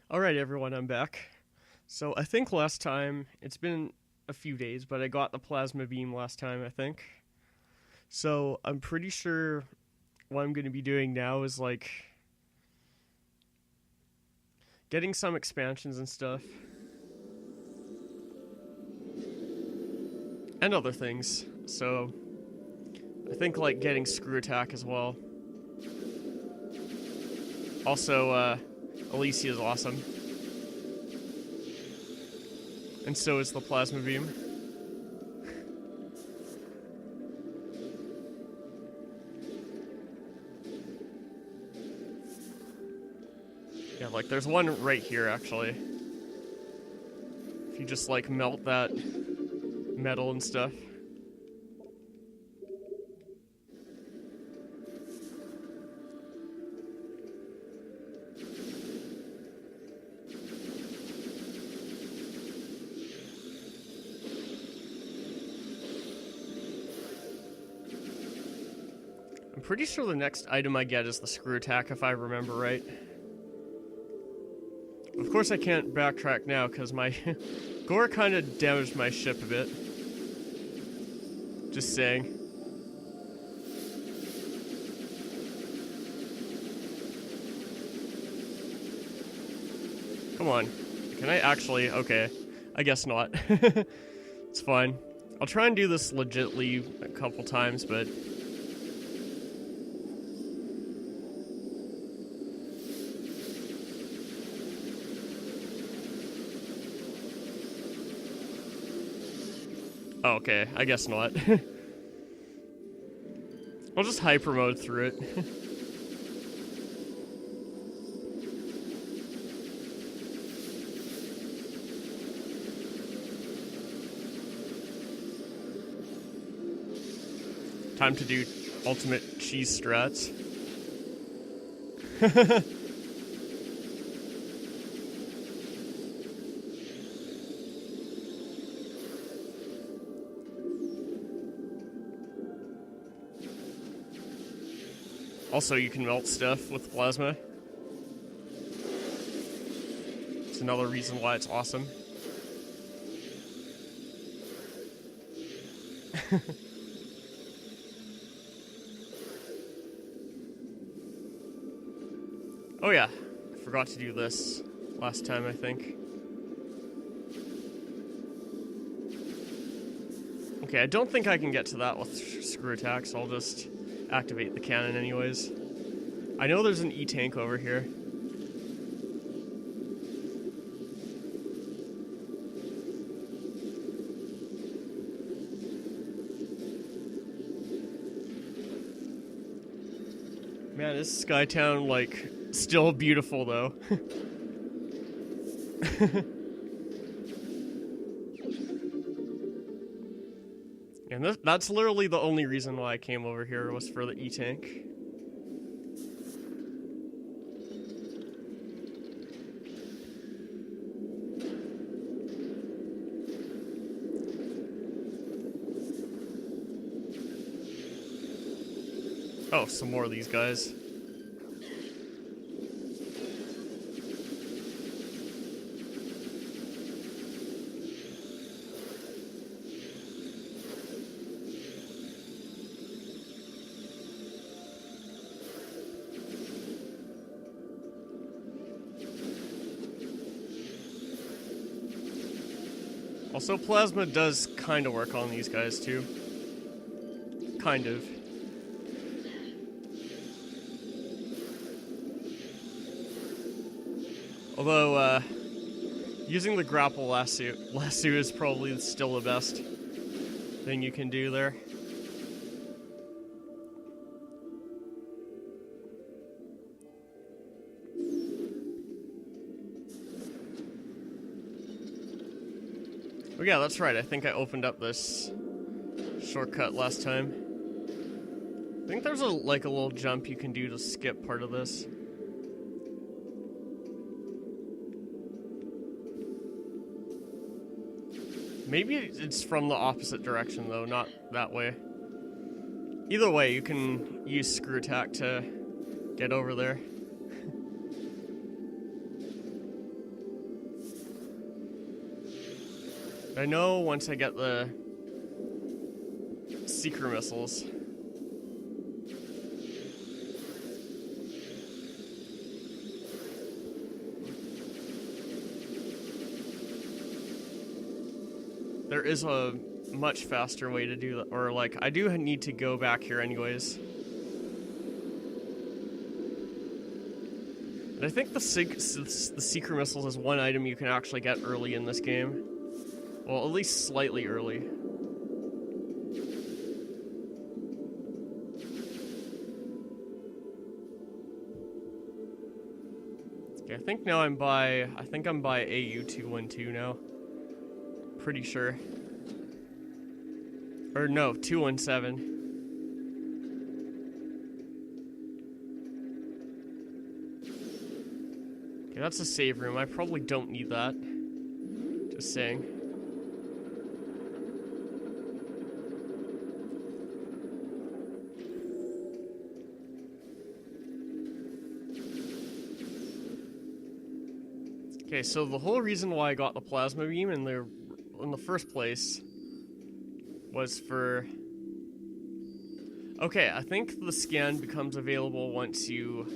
Alright everyone, I'm back. So I think last time, it's been a few days, but I got the plasma beam last time, I think. So I'm pretty sure what I'm going to be doing now is like getting some expansions and stuff. And other things. So I think like getting screw attack as well. Also, Elysia is awesome. And so is the plasma beam. Yeah, like there's one right here actually. If you just like melt that metal and stuff. I'm pretty sure the next item I get is the screw attack, if I remember right. Of course I can't backtrack now, because my gore kind of damaged my ship a bit. Just saying. Come on. Can I actually? Okay. I guess not. It's fine. I'll try and do this legitly a couple times, but... Oh, okay, I guess not. I'll just hyper mode through it. Time to do ultimate cheese strats. Also, you can melt stuff with plasma. It's another reason why it's awesome. Oh yeah, I forgot to do this last time, I think. Okay, I don't think I can get to that with screw attack, so I'll just activate the cannon anyways. I know there's an E-tank over here. Man, is Skytown, like, still beautiful, though. And that's literally the only reason why I came over here, was for the E-tank. Oh, some more of these guys. Also, plasma does kind of work on these guys, too. Kind of. Although, using the grapple lasso is probably still the best thing you can do there. Oh yeah, that's right, I think I opened up this shortcut last time. I think there's like a little jump you can do to skip part of this. Maybe it's from the opposite direction though, not that way. Either way, you can use screw attack to get over there. I know once I get the seeker missiles. There is a much faster way to do that, or like, I do need to go back here anyways. And I think the seeker missiles is one item you can actually get early in this game. Well, at least slightly early. Okay, I think now I'm by AU212 now. Pretty sure. Or no, 217. Okay, that's a save room. I probably don't need that. Just saying. Okay, so the whole reason why I got the plasma beam in the first place was for... Okay, I think the scan becomes available once you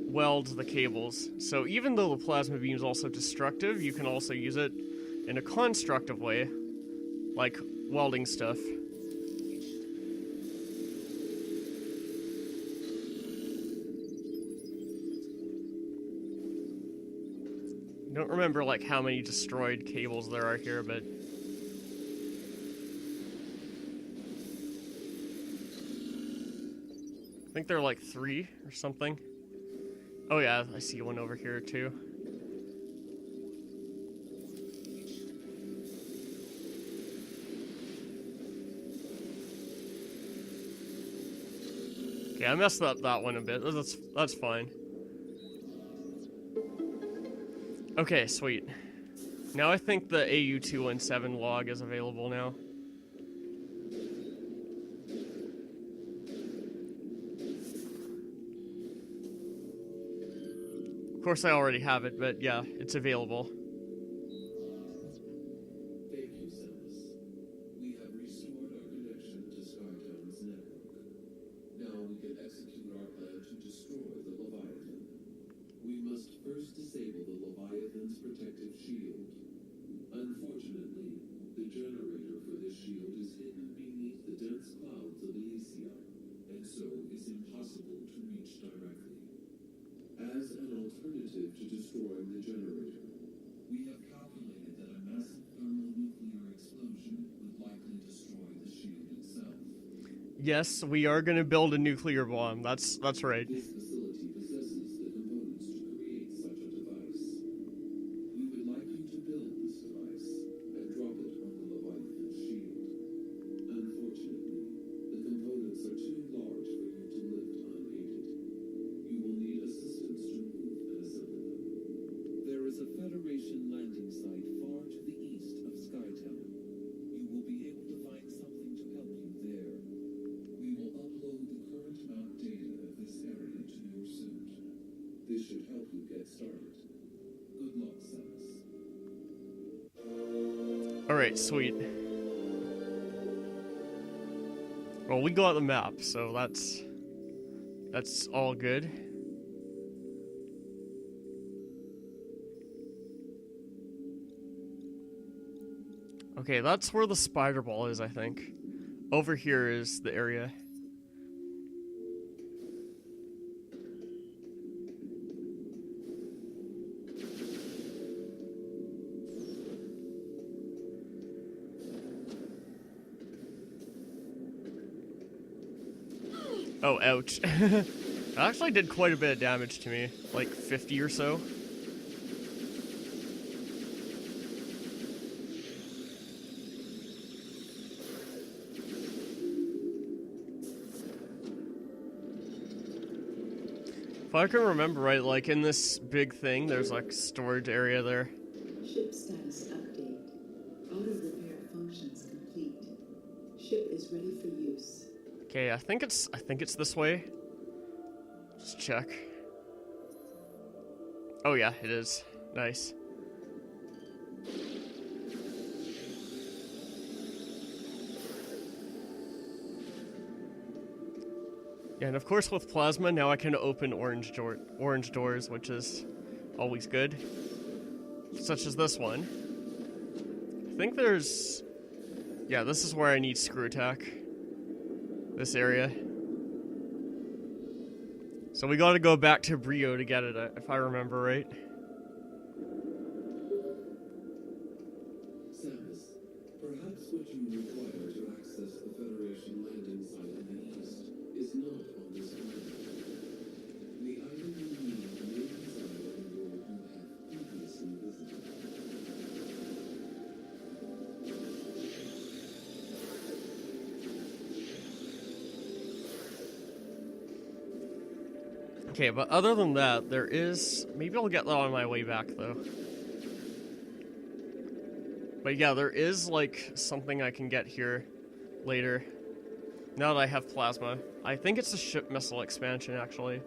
weld the cables. So even though the plasma beam is also destructive, you can also use it in a constructive way, like welding stuff. I don't remember like how many destroyed cables there are here, but I think there are like 3 or something. Oh yeah, I see one over here too. Okay, I messed up that one a bit. That's fine. Okay, sweet. Now I think the AU217 log is available now. Of course I already have it, but yeah, it's available. Thank you, Samus. We have restored our connection to Skytown's network. Now we can execute our plan to destroy the Leviathan. We must first disable the Leviathan's protective shield. Unfortunately, the generator for this shield is hidden beneath the dense clouds of Elysia, and so is impossible to reach directly. As an alternative to destroying the generator, we have calculated that a massive thermonuclear explosion would likely destroy the shield itself. Yes, we are going to build a nuclear bomb. That's right. This facility possesses the components to create such a device. We would like you to build this device and drop it on the Leviathan shield. Unfortunately, the components are too large for you to lift unaided. You will need assistance to move and assemble them. There is a Federation landing site far to the east of Skytown. You will be able to find something to help you there. We will upload the current map data of this area to your suit. This should help you get started. Good luck, Samus. Alright, sweet. Well, we got the map, so that's all good. Okay, that's where the spider ball is, I think. Over here is the area. Oh, ouch. It actually did quite a bit of damage to me, like 50 or so. If I can remember right, like in this big thing, there's like storage area there. Ship status update. Auto repair functions complete. Ship is ready for use. Okay, I think it's this way. Just check. Oh yeah, it is. Nice. Yeah, and of course with plasma, now I can open orange doors, which is always good. Such as this one. I think there's... Yeah, this is where I need screw attack. This area. So we gotta go back to Bryyo to get it, if I remember right. Samus, perhaps what you require to access the Federation landing site in the east is not on this planet. The item you need may reside on a world you have previously visited. Okay, but other than that, there is... Maybe I'll get that on my way back, though. But yeah, there is, like, something I can get here later. Now that I have plasma. I think it's a ship missile expansion, actually.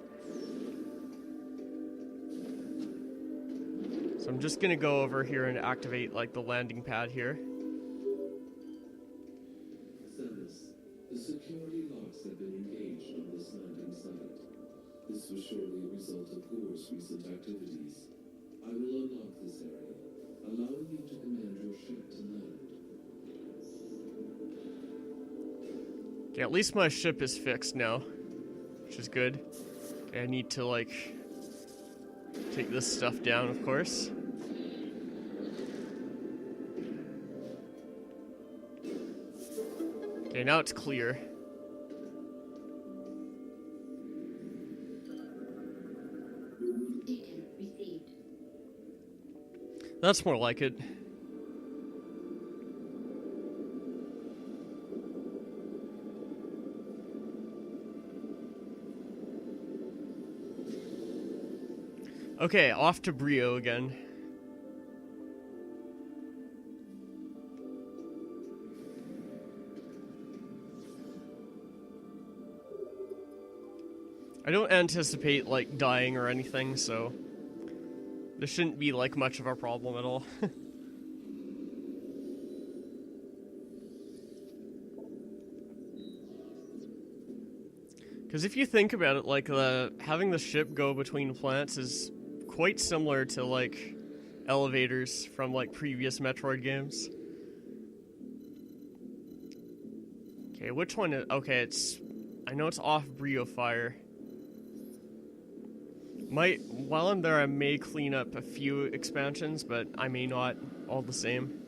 So I'm just gonna go over here and activate, like, the landing pad here. Samus, the security locks have been engaged on this landing site. This was surely a result of Gore's recent activities. I will unlock this area, allowing you to command your ship to land. Okay, at least my ship is fixed now, which is good. Okay, I need to, like, take this stuff down, of course. Okay, now it's clear. Data received. That's more like it. Okay, off to Bryyo again. I don't anticipate, like, dying or anything, so this shouldn't be, like, much of a problem at all. Because if you think about it, like, having the ship go between planets is quite similar to, like, elevators from, like, previous Metroid games. Okay, which one is... Okay, it's... I know it's off Bryyo Fire. While I'm there, I may clean up a few expansions, but I may not, all the same.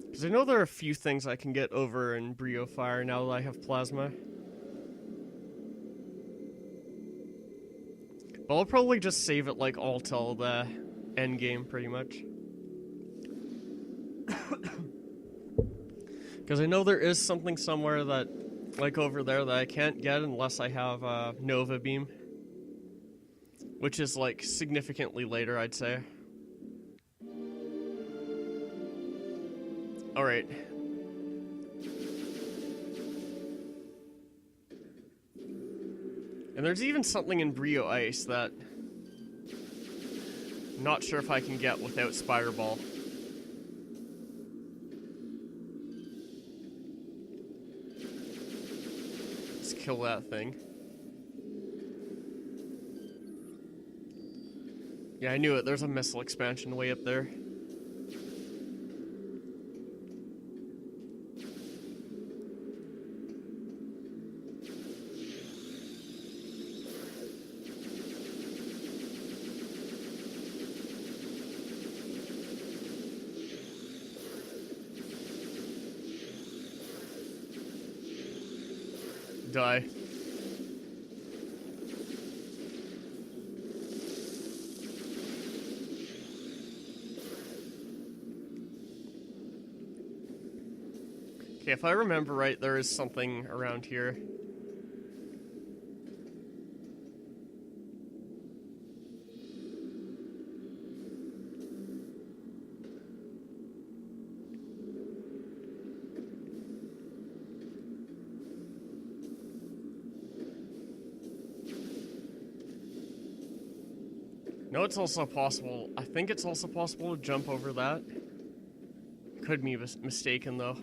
Because I know there are a few things I can get over in Bryyo Fire now that I have plasma. But I'll probably just save it, like, all till the end game, pretty much. Because I know there is something somewhere that, like over there, that I can't get unless I have Nova Beam. Which is, like, significantly later, I'd say. Alright. And there's even something in Bryyo Ice that I'm not sure if I can get without Spider Ball. Let's kill that thing. Yeah, I knew it. There's a missile expansion way up there. Die. Okay, if I remember right, there is something around here. No, it's also possible. I think it's also possible to jump over that. Could be mistaken, though.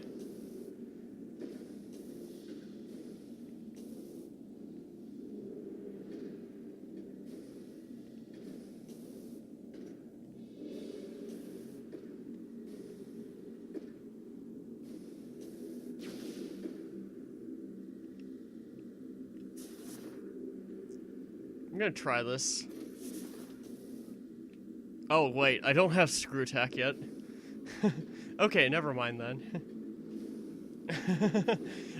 I'm gonna try this. Oh, wait, I don't have screw attack yet. Okay, never mind then.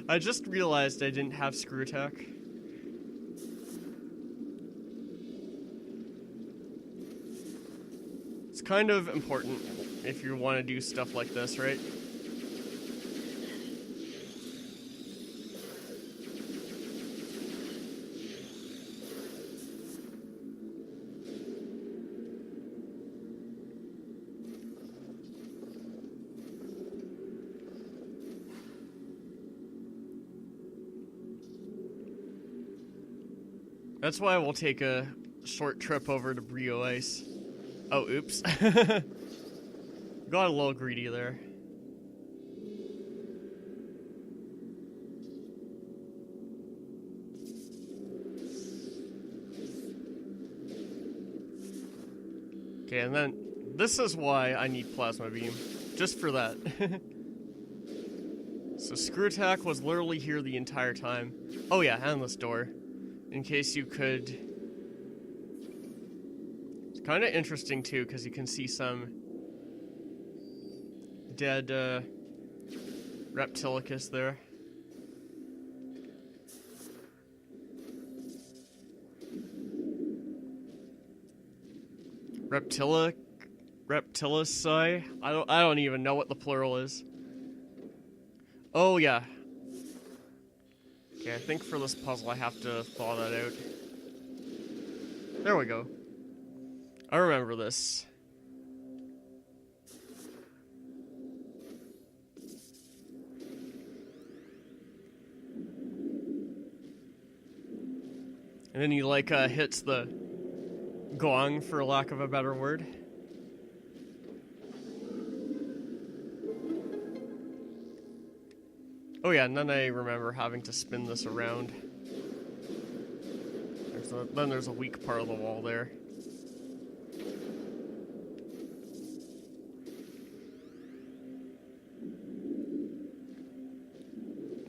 I just realized I didn't have screw attack. It's kind of important if you want to do stuff like this, right? That's why we'll take a short trip over to Bryyo Ice. Oh, oops. Got a little greedy there. Okay, and then this is why I need Plasma Beam. Just for that. So Screw Attack was literally here the entire time. Oh yeah, and this door. In case you could... It's kind of interesting too, because you can see some dead Reptilicus there. Reptilicus? I don't even know what the plural is. Oh yeah. Okay, I think for this puzzle I have to thaw that out. There we go. I remember this. And then he like hits the gong, for lack of a better word. Oh yeah, and then I remember having to spin this around. Then there's a weak part of the wall there.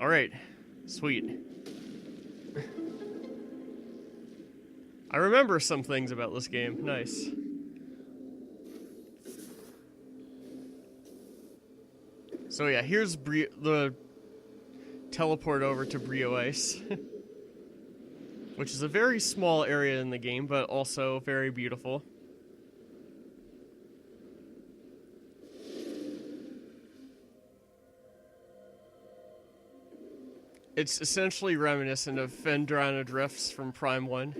Alright, sweet. I remember some things about this game, nice. So yeah, here's the teleport over to Bryyo Ice, which is a very small area in the game, but also very beautiful. It's essentially reminiscent of Phendrana Drifts from Prime 1.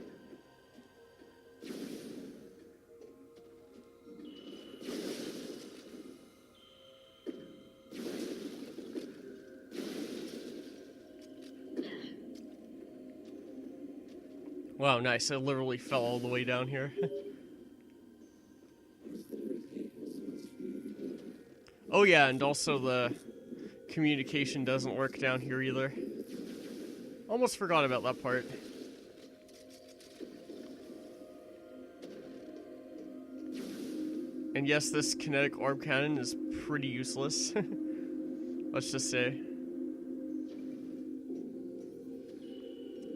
Wow, nice. I literally fell all the way down here. Oh yeah, and also the communication doesn't work down here either. Almost forgot about that part. And yes, this kinetic orb cannon is pretty useless. Let's just say.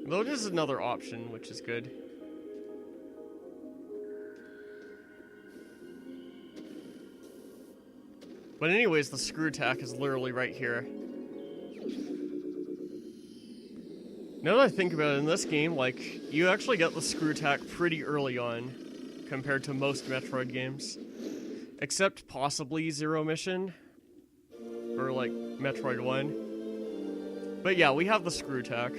Though it is another option, which is good. But anyways, the screw attack is literally right here. Now that I think about it, in this game, like, you actually get the screw attack pretty early on, compared to most Metroid games. Except possibly Zero Mission, or like, Metroid 1. But yeah, we have the screw attack.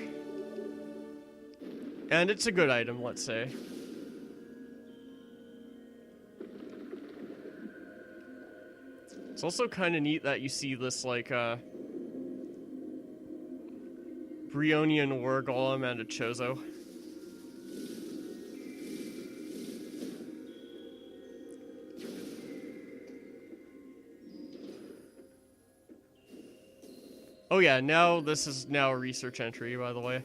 And it's a good item, let's say. It's also kind of neat that you see this, like, Bryonian War Golem and a Chozo. Oh yeah, now this is now a research entry, by the way. I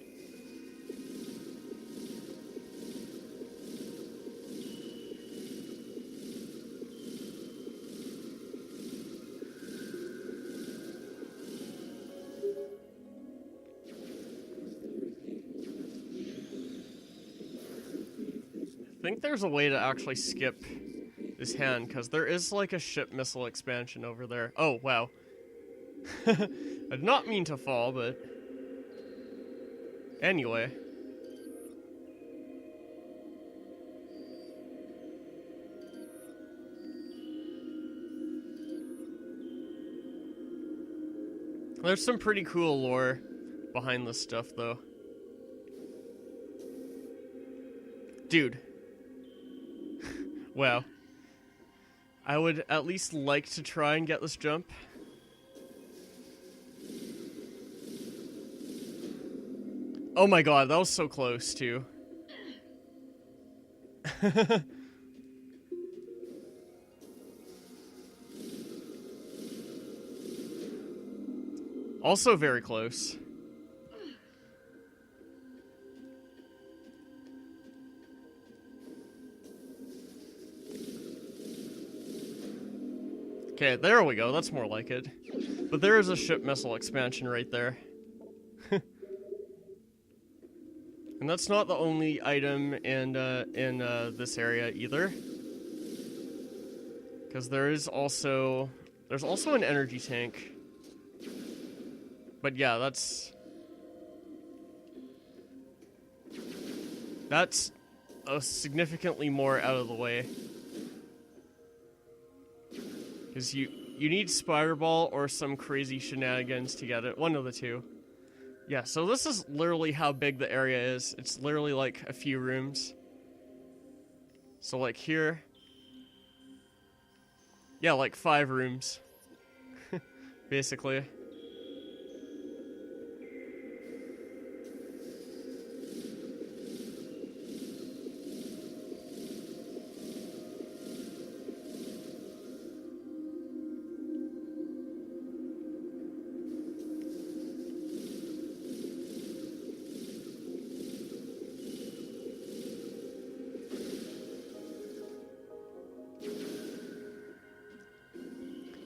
think there's a way to actually skip this hand, because there is like a ship missile expansion over there. Oh, wow. I did not mean to fall, but... Anyway. There's some pretty cool lore behind this stuff, though. Dude. Wow. I would at least like to try and get this jump. Oh my god, that was so close, too. Also very close. Okay, there we go. That's more like it. But there is a ship missile expansion right there. And that's not the only item in this area either. Because there's also an energy tank. But yeah, that's significantly more out of the way. Because you need Spider Ball or some crazy shenanigans to get it. One of the two. Yeah, so this is literally how big the area is. It's literally like a few rooms. So like here. Yeah, like 5 rooms. Basically.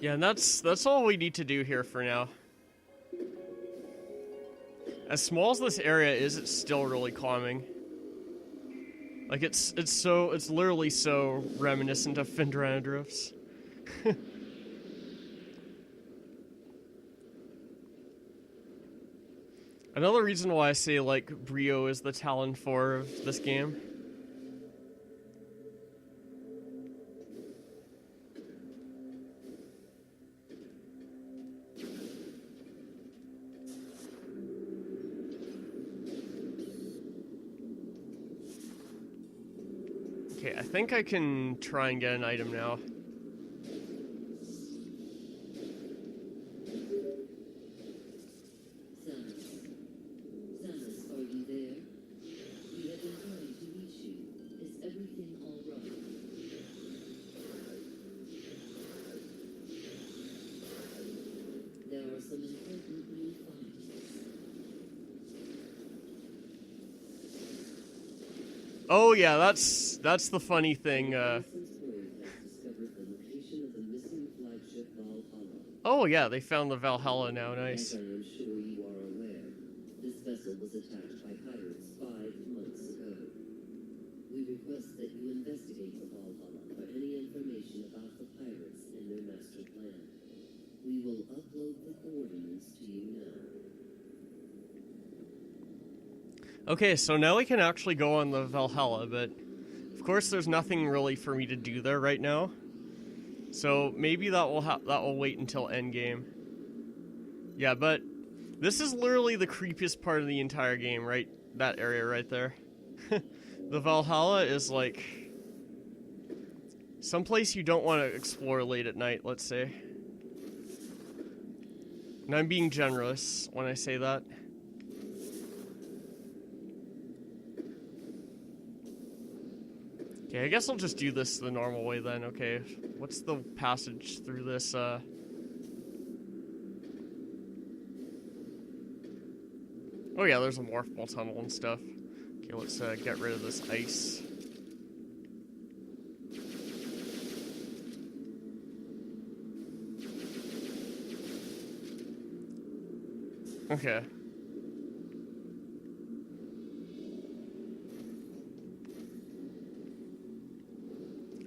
Yeah, and that's all we need to do here for now. As small as this area is, it's still really calming. Like it's literally so reminiscent of Findranadrifts. Another reason why I say like Bryyo is the Talon 4 of this game. Okay, I think I can try and get an item now. Samus, are you there? We have been trying to reach you. Is everything all right? There are some important new findings. Oh yeah, that's the funny thing. Oh yeah, they found the Valhalla now. Nice. As I am sure you are aware, this vessel was attacked by pirates 5 months ago. We request that you investigate the Valhalla for any information about the pirates and their master plan. We will upload the coordinates to you now. Okay, so now we can actually go on the Valhalla, but of course there's nothing really for me to do there right now. So maybe that will wait until endgame. Yeah, but this is literally the creepiest part of the entire game, right? That area right there. The Valhalla is like someplace you don't want to explore late at night, let's say. And I'm being generous when I say that. Okay, I guess I'll just do this the normal way then. Okay, what's the passage through this, Oh yeah, there's a morph ball tunnel and stuff. Okay, let's get rid of this ice. Okay.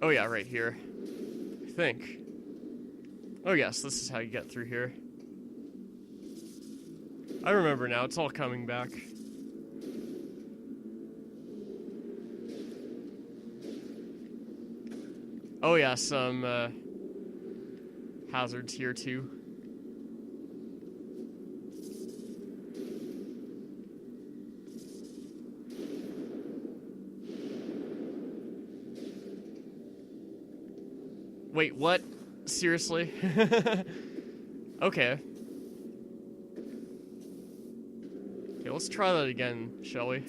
Oh yeah, right here. I think. Oh yes, this is how you get through here. I remember now, it's all coming back. Oh yeah, some hazards here too. Wait, what? Seriously? Okay. Okay, let's try that again, shall we?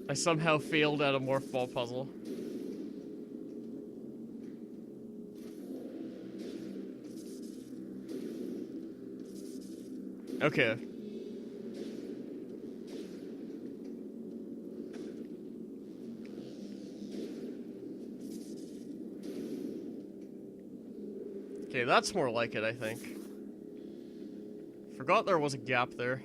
I somehow failed at a morph ball puzzle. Okay. Okay, that's more like it, I think. Forgot there was a gap there.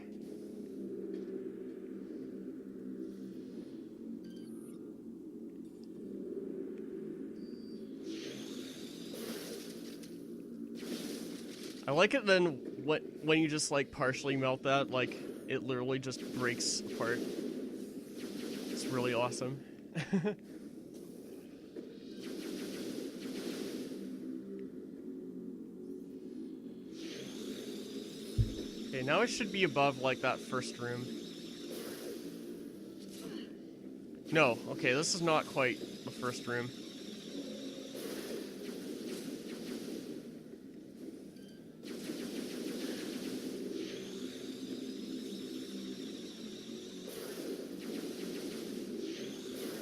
I like it then when you just like partially melt that, like it literally just breaks apart. It's really awesome. Okay, now it should be above like that first room. No, okay, this is not quite the first room.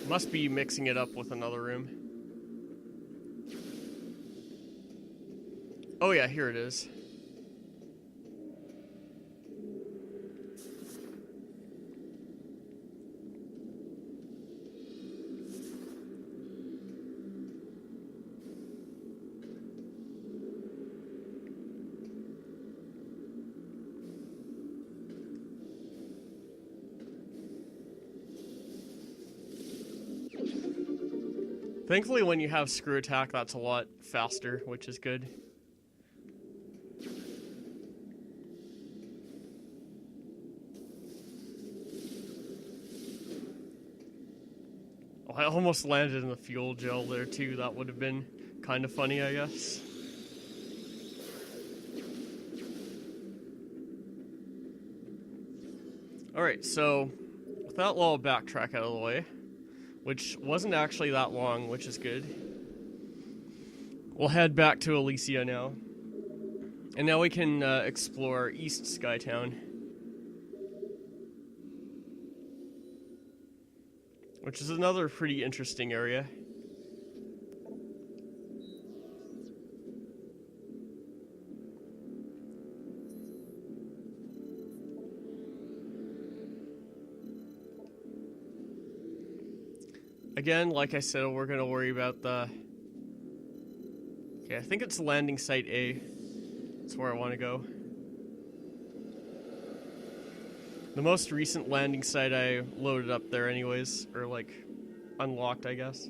Must be mixing it up with another room. Oh yeah, here it is. Thankfully, when you have screw attack, that's a lot faster, which is good. Oh, I almost landed in the fuel gel there, too. That would have been kind of funny, I guess. Alright, so with that little backtrack out of the way, which wasn't actually that long, which is good. We'll head back to Elysia now. And now we can explore East Skytown. Which is another pretty interesting area. Again, like I said, we're going to worry about the... Okay, I think it's landing site A. That's where I want to go. The most recent landing site I loaded up there anyways, or like, unlocked, I guess.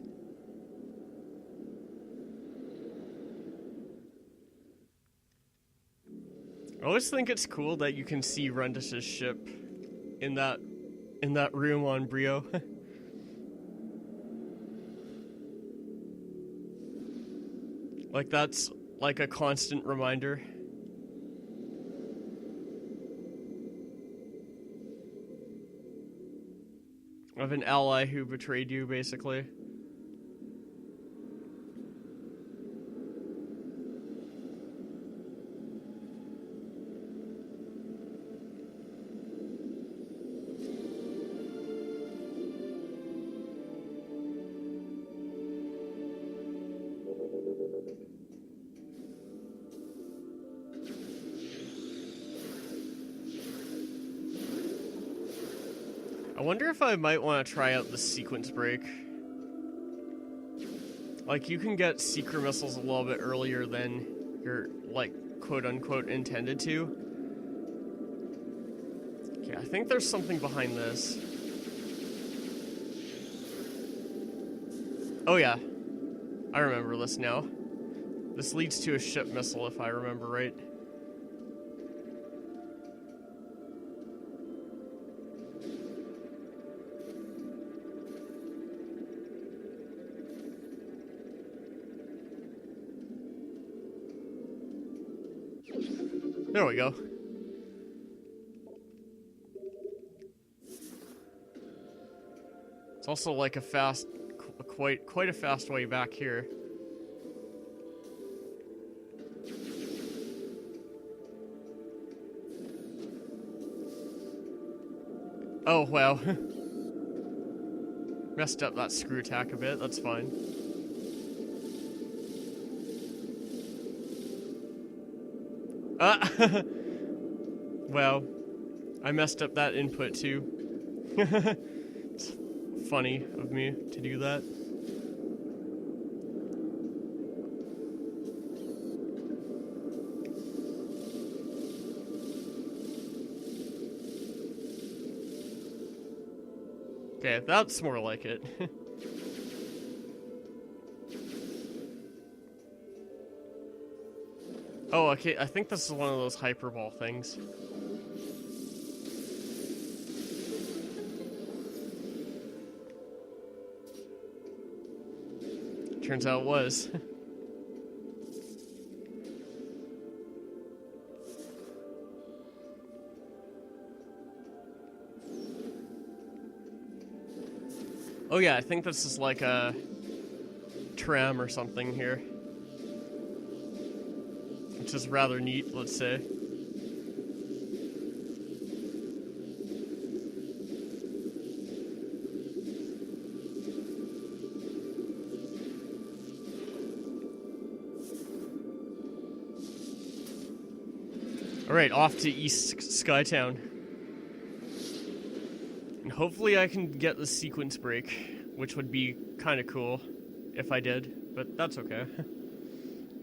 I always think it's cool that you can see Rundish's ship in that room on Bryyo. Like, that's like a constant reminder. Of an ally who betrayed you, basically. I wonder if I might want to try out the sequence break. Like, you can get secret missiles a little bit earlier than you're, like, quote-unquote intended to. Okay, I think there's something behind this. Oh yeah, I remember this now. This leads to a ship missile, if I remember right. There we go. It's also like a fast, quite a fast way back here. Oh, wow. Messed up that screw attack a bit, that's fine. Well, I messed up that input too. It's funny of me to do that. Okay, that's more like it. Oh, okay, I think this is one of those hyperball things. Turns out it was. Oh yeah, I think this is like a tram or something here. Which is rather neat, let's say. Alright, off to East Skytown. And hopefully I can get the sequence break, which would be kind of cool if I did, but that's okay.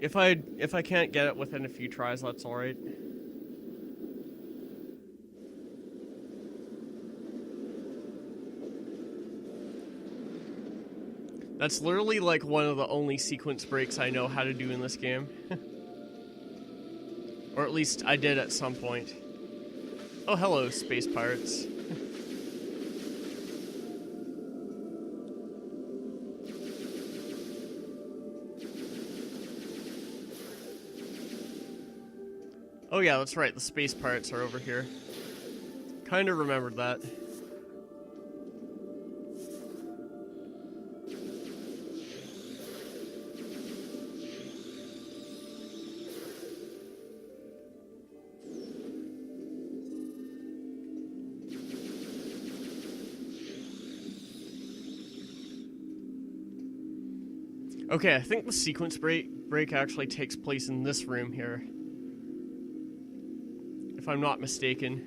If I can't get it within a few tries, that's alright. That's literally like one of the only sequence breaks I know how to do in this game. Or at least I did at some point. Oh, hello, space pirates. Oh yeah, that's right, the space pirates are over here. Kinda remembered that. Okay, I think the sequence break actually takes place in this room here. If I'm not mistaken.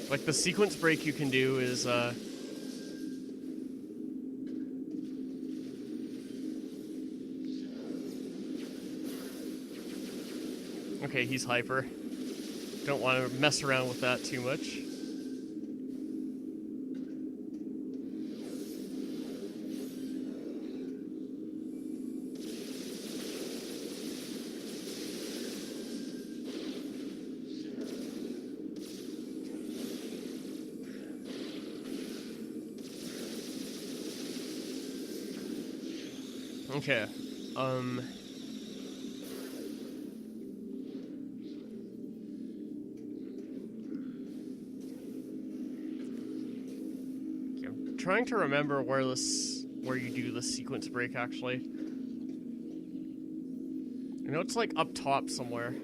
Like, the sequence break you can do is, okay, he's hyper. Don't want to mess around with that too much. Okay, I'm trying to remember where you do the sequence break actually. I know it's like up top somewhere.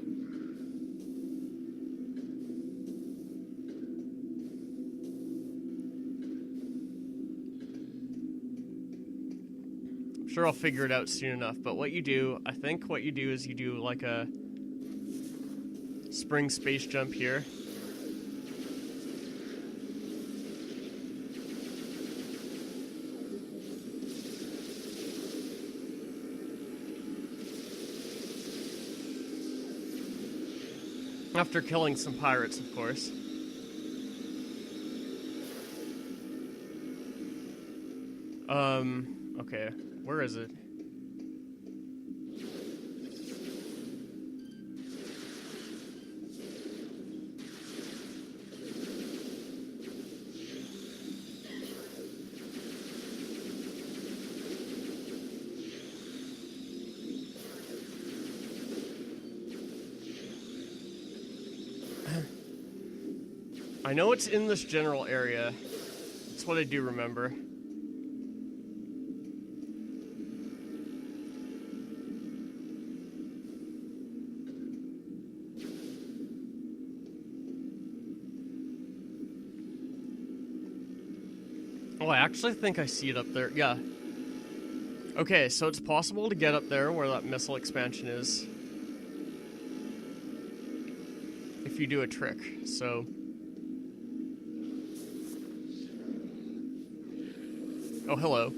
sure I'll figure it out soon enough. But what you do, I think what you do is you do like a spring space jump here. After killing some pirates, of course. Okay, where is it? I know it's in this general area. That's what I do remember. Oh, I actually think I see it up there. Yeah. Okay, so it's possible to get up there where that missile expansion is if you do a trick. So oh, hello.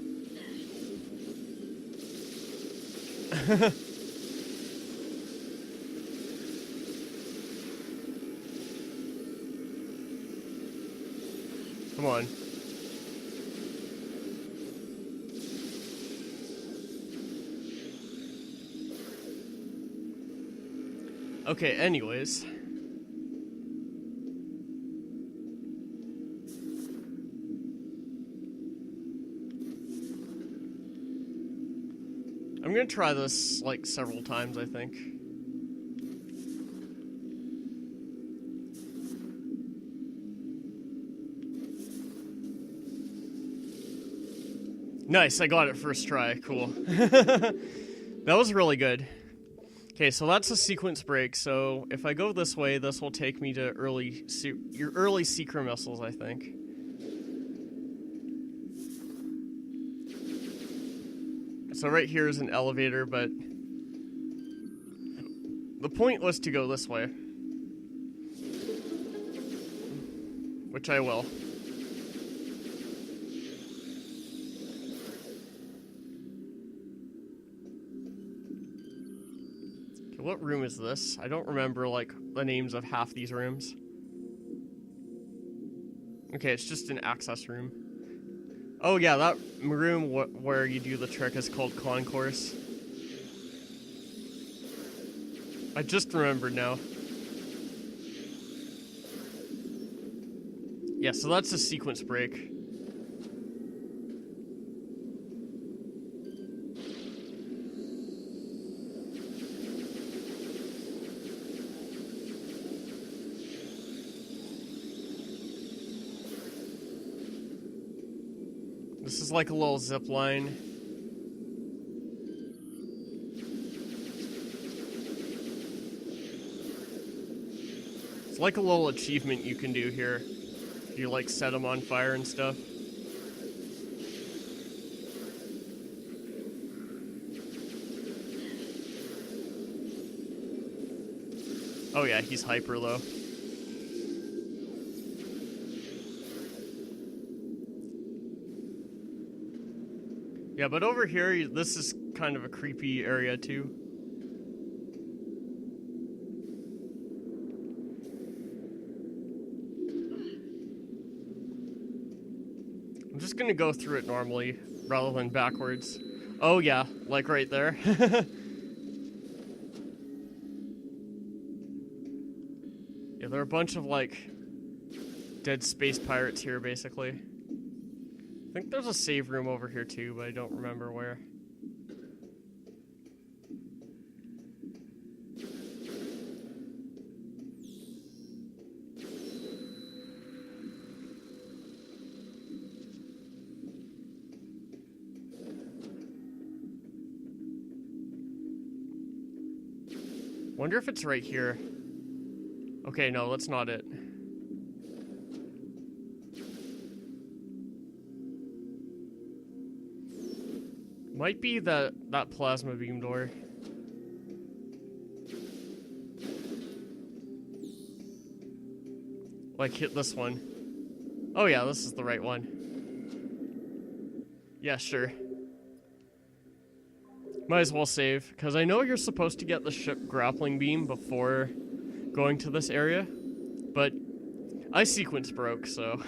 Come on. Okay, anyways. I'm gonna try this, like, several times, I think. Nice, I got it first try. Cool. That was really good. Okay, so that's a sequence break, so if I go this way, this will take me to your early Seeker missiles, I think. So right here is an elevator, but the point was to go this way. Which I will. What room is this? I don't remember, like, the names of half these rooms. Okay, it's just an access room. Oh yeah, that room where you do the trick is called Concourse. I just remembered now. Yeah, so that's a sequence break. This is like a little zip line. It's like a little achievement you can do here. If you like set them on fire and stuff. Oh yeah, he's hyper low. Yeah, but over here, this is kind of a creepy area too. I'm just gonna go through it normally, rather than backwards. Oh yeah, like right there. Yeah, there are a bunch of, like, dead space pirates here, basically. I think there's a save room over here too, but I don't remember where. Wonder if it's right here. Okay, no, that's not it. Might be that plasma beam door. Like, hit this one. Oh yeah, this is the right one. Yeah, sure. Might as well save, because I know you're supposed to get the ship grappling beam before going to this area, but I sequence broke, so...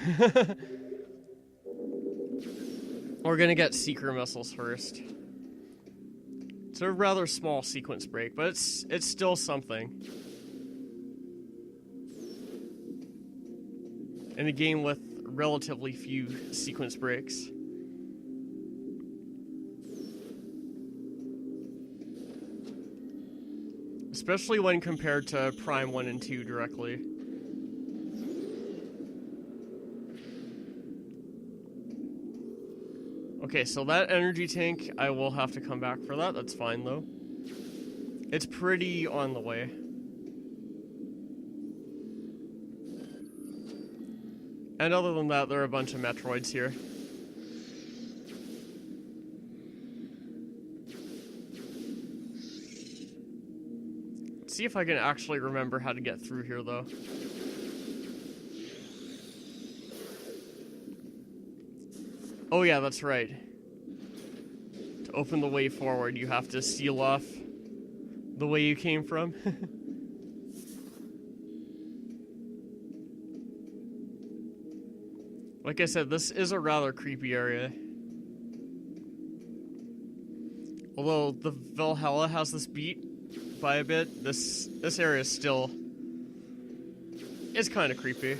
We're gonna get seeker missiles first. It's a rather small sequence break, but it's still something. In a game with relatively few sequence breaks. Especially when compared to Prime 1 and 2 directly. Okay, so that energy tank, I will have to come back for that. That's fine, though. It's pretty on the way. And other than that, there are a bunch of Metroids here. Let's see if I can actually remember how to get through here, though. Oh yeah, that's right. To open the way forward, you have to seal off the way you came from. Like I said, this is a rather creepy area. Although the Valhalla has this beat by a bit, this area is still... It's kind of creepy.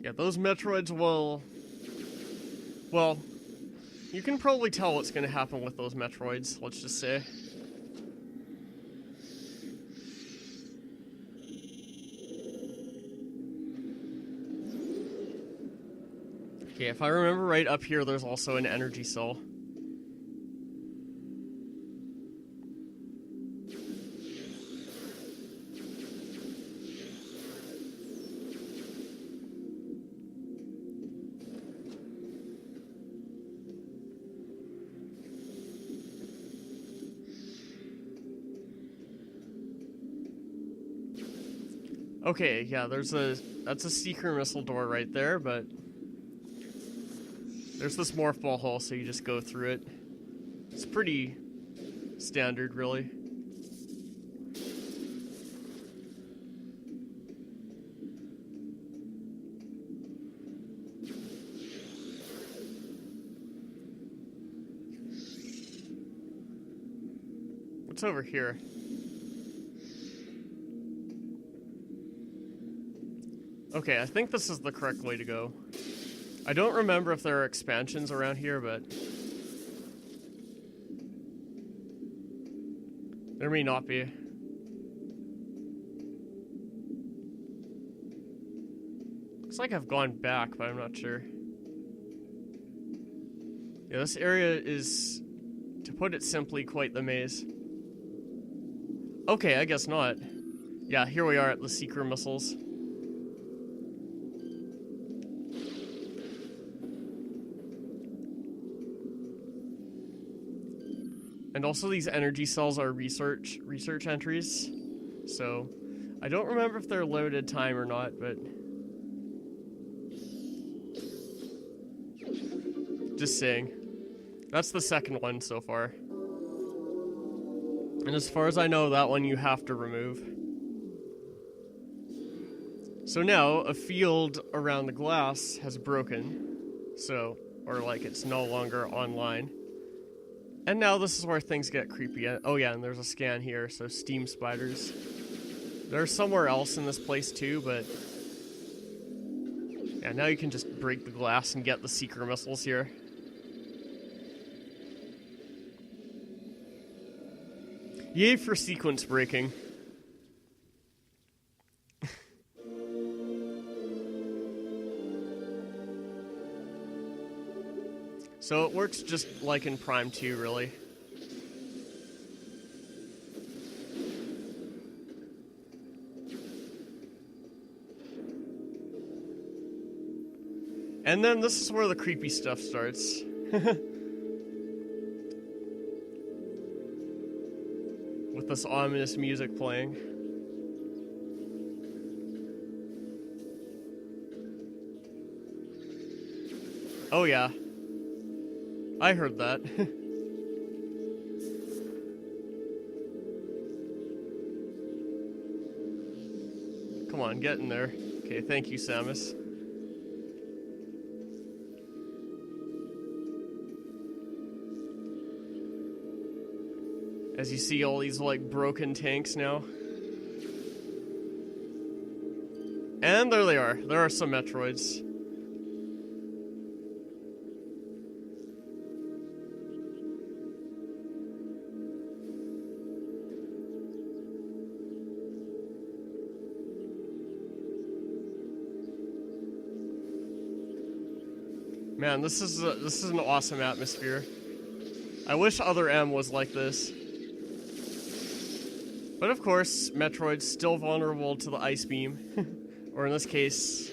Yeah, those Metroids will... Well, you can probably tell what's going to happen with those Metroids, let's just say. Okay, if I remember right, up here there's also an energy cell. Okay, yeah, that's a seeker missile door right there, but there's this morph ball hole, so you just go through it. It's pretty standard, really. What's over here? Okay, I think this is the correct way to go. I don't remember if there are expansions around here, but... there may not be. Looks like I've gone back, but I'm not sure. Yeah, this area is, to put it simply, quite the maze. Okay, I guess not. Yeah, here we are at the seeker missiles. And also these energy cells are research entries, so I don't remember if they're limited time or not, but just saying. That's the second one so far. And as far as I know, that one you have to remove. So now, a field around the glass has broken, so, or like it's no longer online. And now this is where things get creepy. Oh yeah, and there's a scan here, so steam spiders. They're somewhere else in this place too, but... yeah, now you can just break the glass and get the seeker missiles here. Yay for sequence breaking. So it works just like in Prime 2, really. And then this is where the creepy stuff starts. With this ominous music playing. Oh yeah. I heard that. Come on, get in there. Okay, thank you, Samus. As you see all these, like, broken tanks now. And there they are. There are some Metroids. Man, this is an awesome atmosphere. I wish Other M was like this. But of course, Metroid's still vulnerable to the ice beam. Or in this case,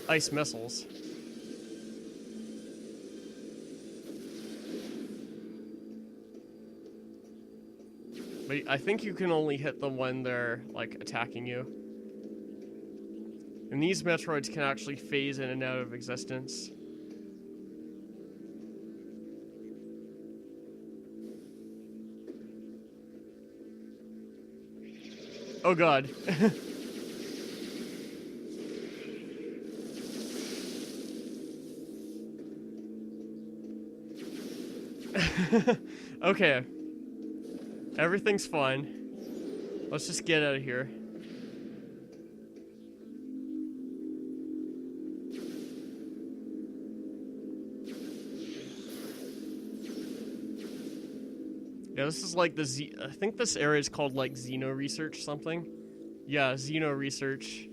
ice missiles. But I think you can only hit them when they're, like, attacking you. And these Metroids can actually phase in and out of existence. Oh god. Okay. Everything's fine. Let's just get out of here. Yeah, this is like the I think this area is called like Xeno Research something. Yeah, Xeno Research.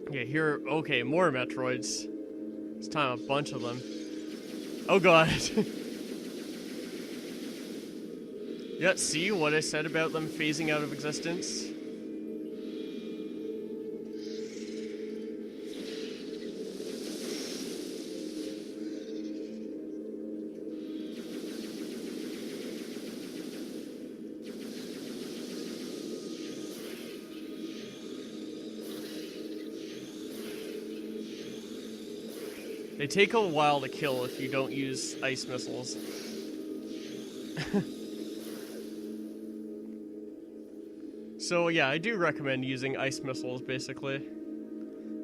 Okay, here, okay, more Metroids. This time a bunch of them. Oh god. Yeah, see what I said about them phasing out of existence? They take a while to kill if you don't use ice missiles. So yeah, I do recommend using ice missiles, basically.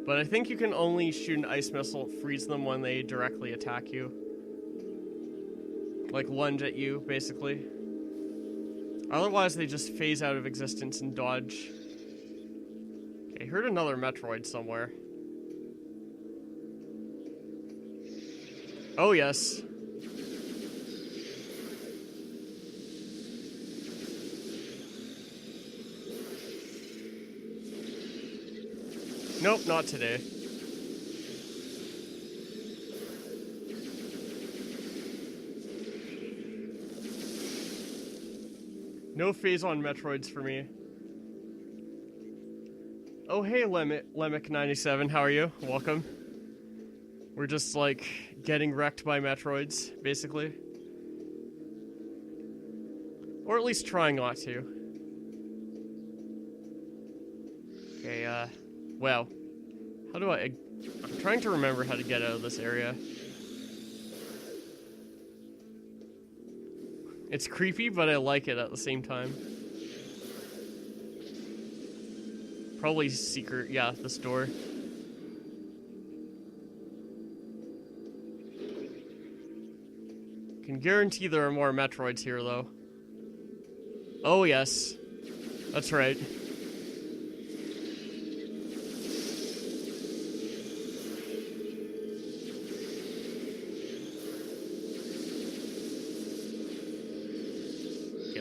But I think you can only shoot an ice missile, freeze them when they directly attack you. Like lunge at you, basically. Otherwise, they just phase out of existence and dodge. Okay, heard another Metroid somewhere. Oh yes. Nope, not today. No phase on Metroids for me. Oh hey, Lemic97, how are you? Welcome. We're just like getting wrecked by Metroids, basically. Or at least trying not to. Okay, wow. How do I'm trying to remember how to get out of this area. It's creepy, but I like it at the same time. Probably secret, yeah, this door. Can guarantee there are more Metroids here, though. Oh, yes. That's right.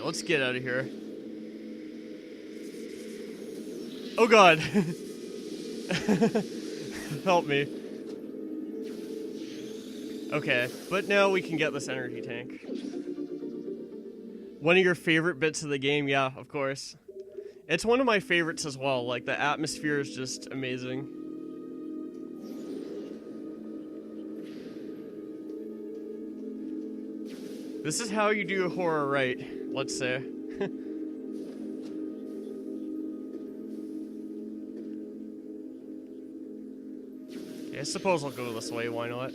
let's get out of here. Oh god. Help me. Okay, but now we can get this energy tank. One of your favorite bits of the game? Yeah, of course. It's one of my favorites as well. Like, the atmosphere is just amazing. This is how you do horror right, let's say. I suppose I'll go this way, why not?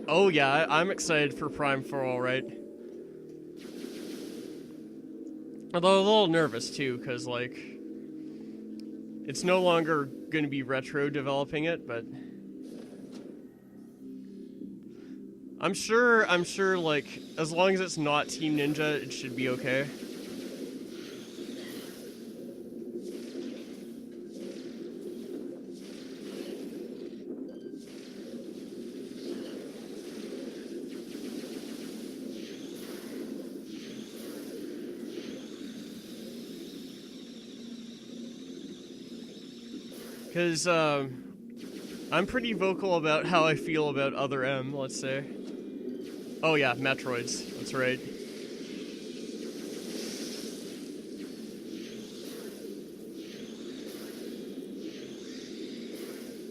Oh yeah, I'm excited for Prime 4, alright. Although a little nervous too, because like, it's no longer going to be Retro developing it, but I'm sure like, as long as it's not Team Ninja, it should be okay. Because, I'm pretty vocal about how I feel about Other M, let's say. Oh yeah, Metroids, that's right.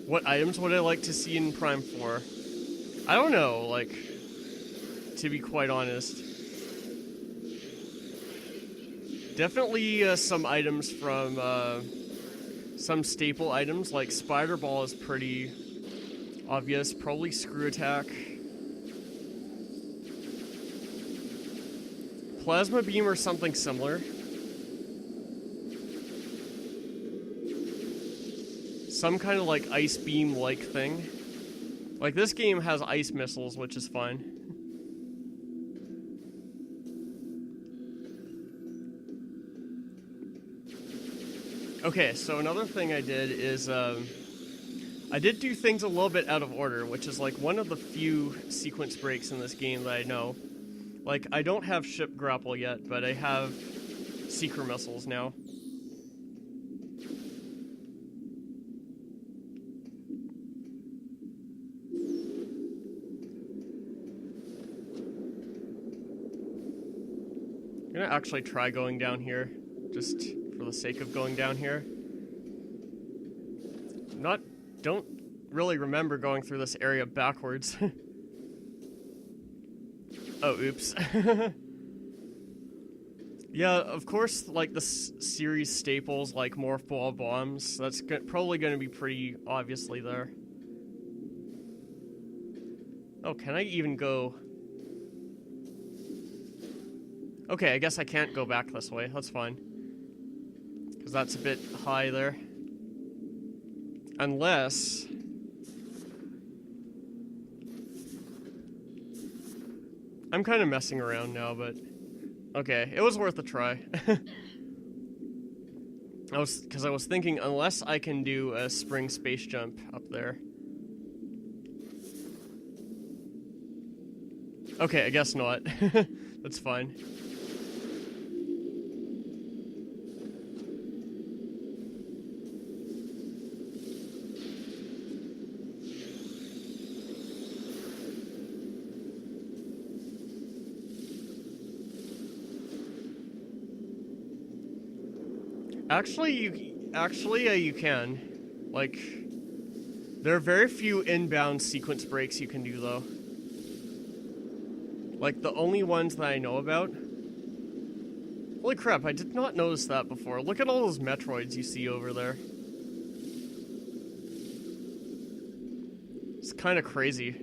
What items would I like to see in Prime 4? I don't know, like, to be quite honest. Definitely some items from, some staple items, like Spider Ball is pretty obvious. Probably Screw Attack. Plasma Beam or something similar. Some kind of like Ice Beam-like thing. Like, this game has ice missiles, which is fine. Okay, so another thing I did is, I did do things a little bit out of order, which is like one of the few sequence breaks in this game that I know. Like, I don't have Ship Grapple yet, but I have Seeker Missiles now. I'm gonna actually try going down here, just for the sake of going down here. Don't really remember going through this area backwards. Oh, oops. Yeah, of course, like the series staples, like Morph Ball Bombs, that's probably going to be pretty obviously there. Oh, can I even go? Okay, I guess I can't go back this way, that's fine. Because that's a bit high there. Unless... I'm kind of messing around now, but... Okay, it was worth a try. Because I was thinking, unless I can do a spring space jump up there. Okay, I guess not. That's fine. Actually, you can. Like, there are very few inbound sequence breaks you can do, though. Like, the only ones that I know about... Holy crap, I did not notice that before. Look at all those Metroids you see over there. It's kind of crazy.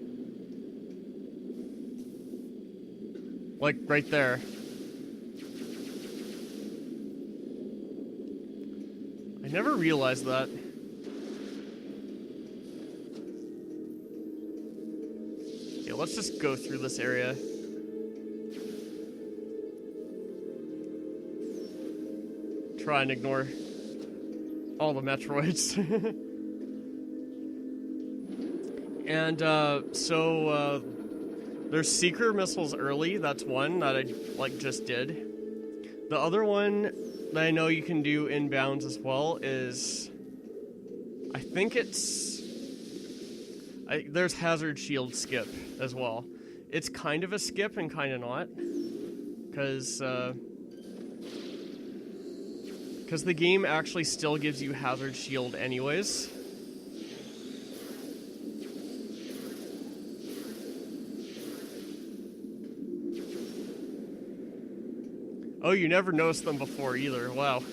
Like, right there. I never realized that. Okay, let's just go through this area. Try and ignore all the Metroids. And so there's seeker missiles early. That's one that I just did. The other one that I know you can do inbounds as well is, I think it's there's hazard shield skip as well. It's kind of a skip and kind of not, because the game actually still gives you hazard shield anyways. Oh, you never noticed them before either. Wow.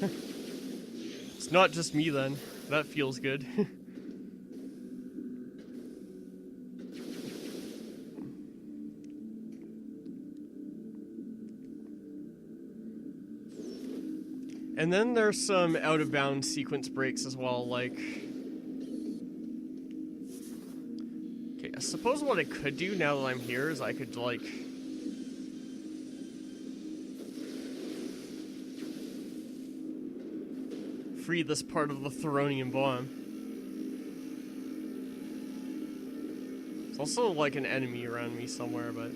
It's not just me then. That feels good. And then there's some out-of-bounds sequence breaks as well, like... Okay, I suppose what I could do now that I'm here is I could, like... free this part of the Theronium bomb. There's also, like, an enemy around me somewhere, but...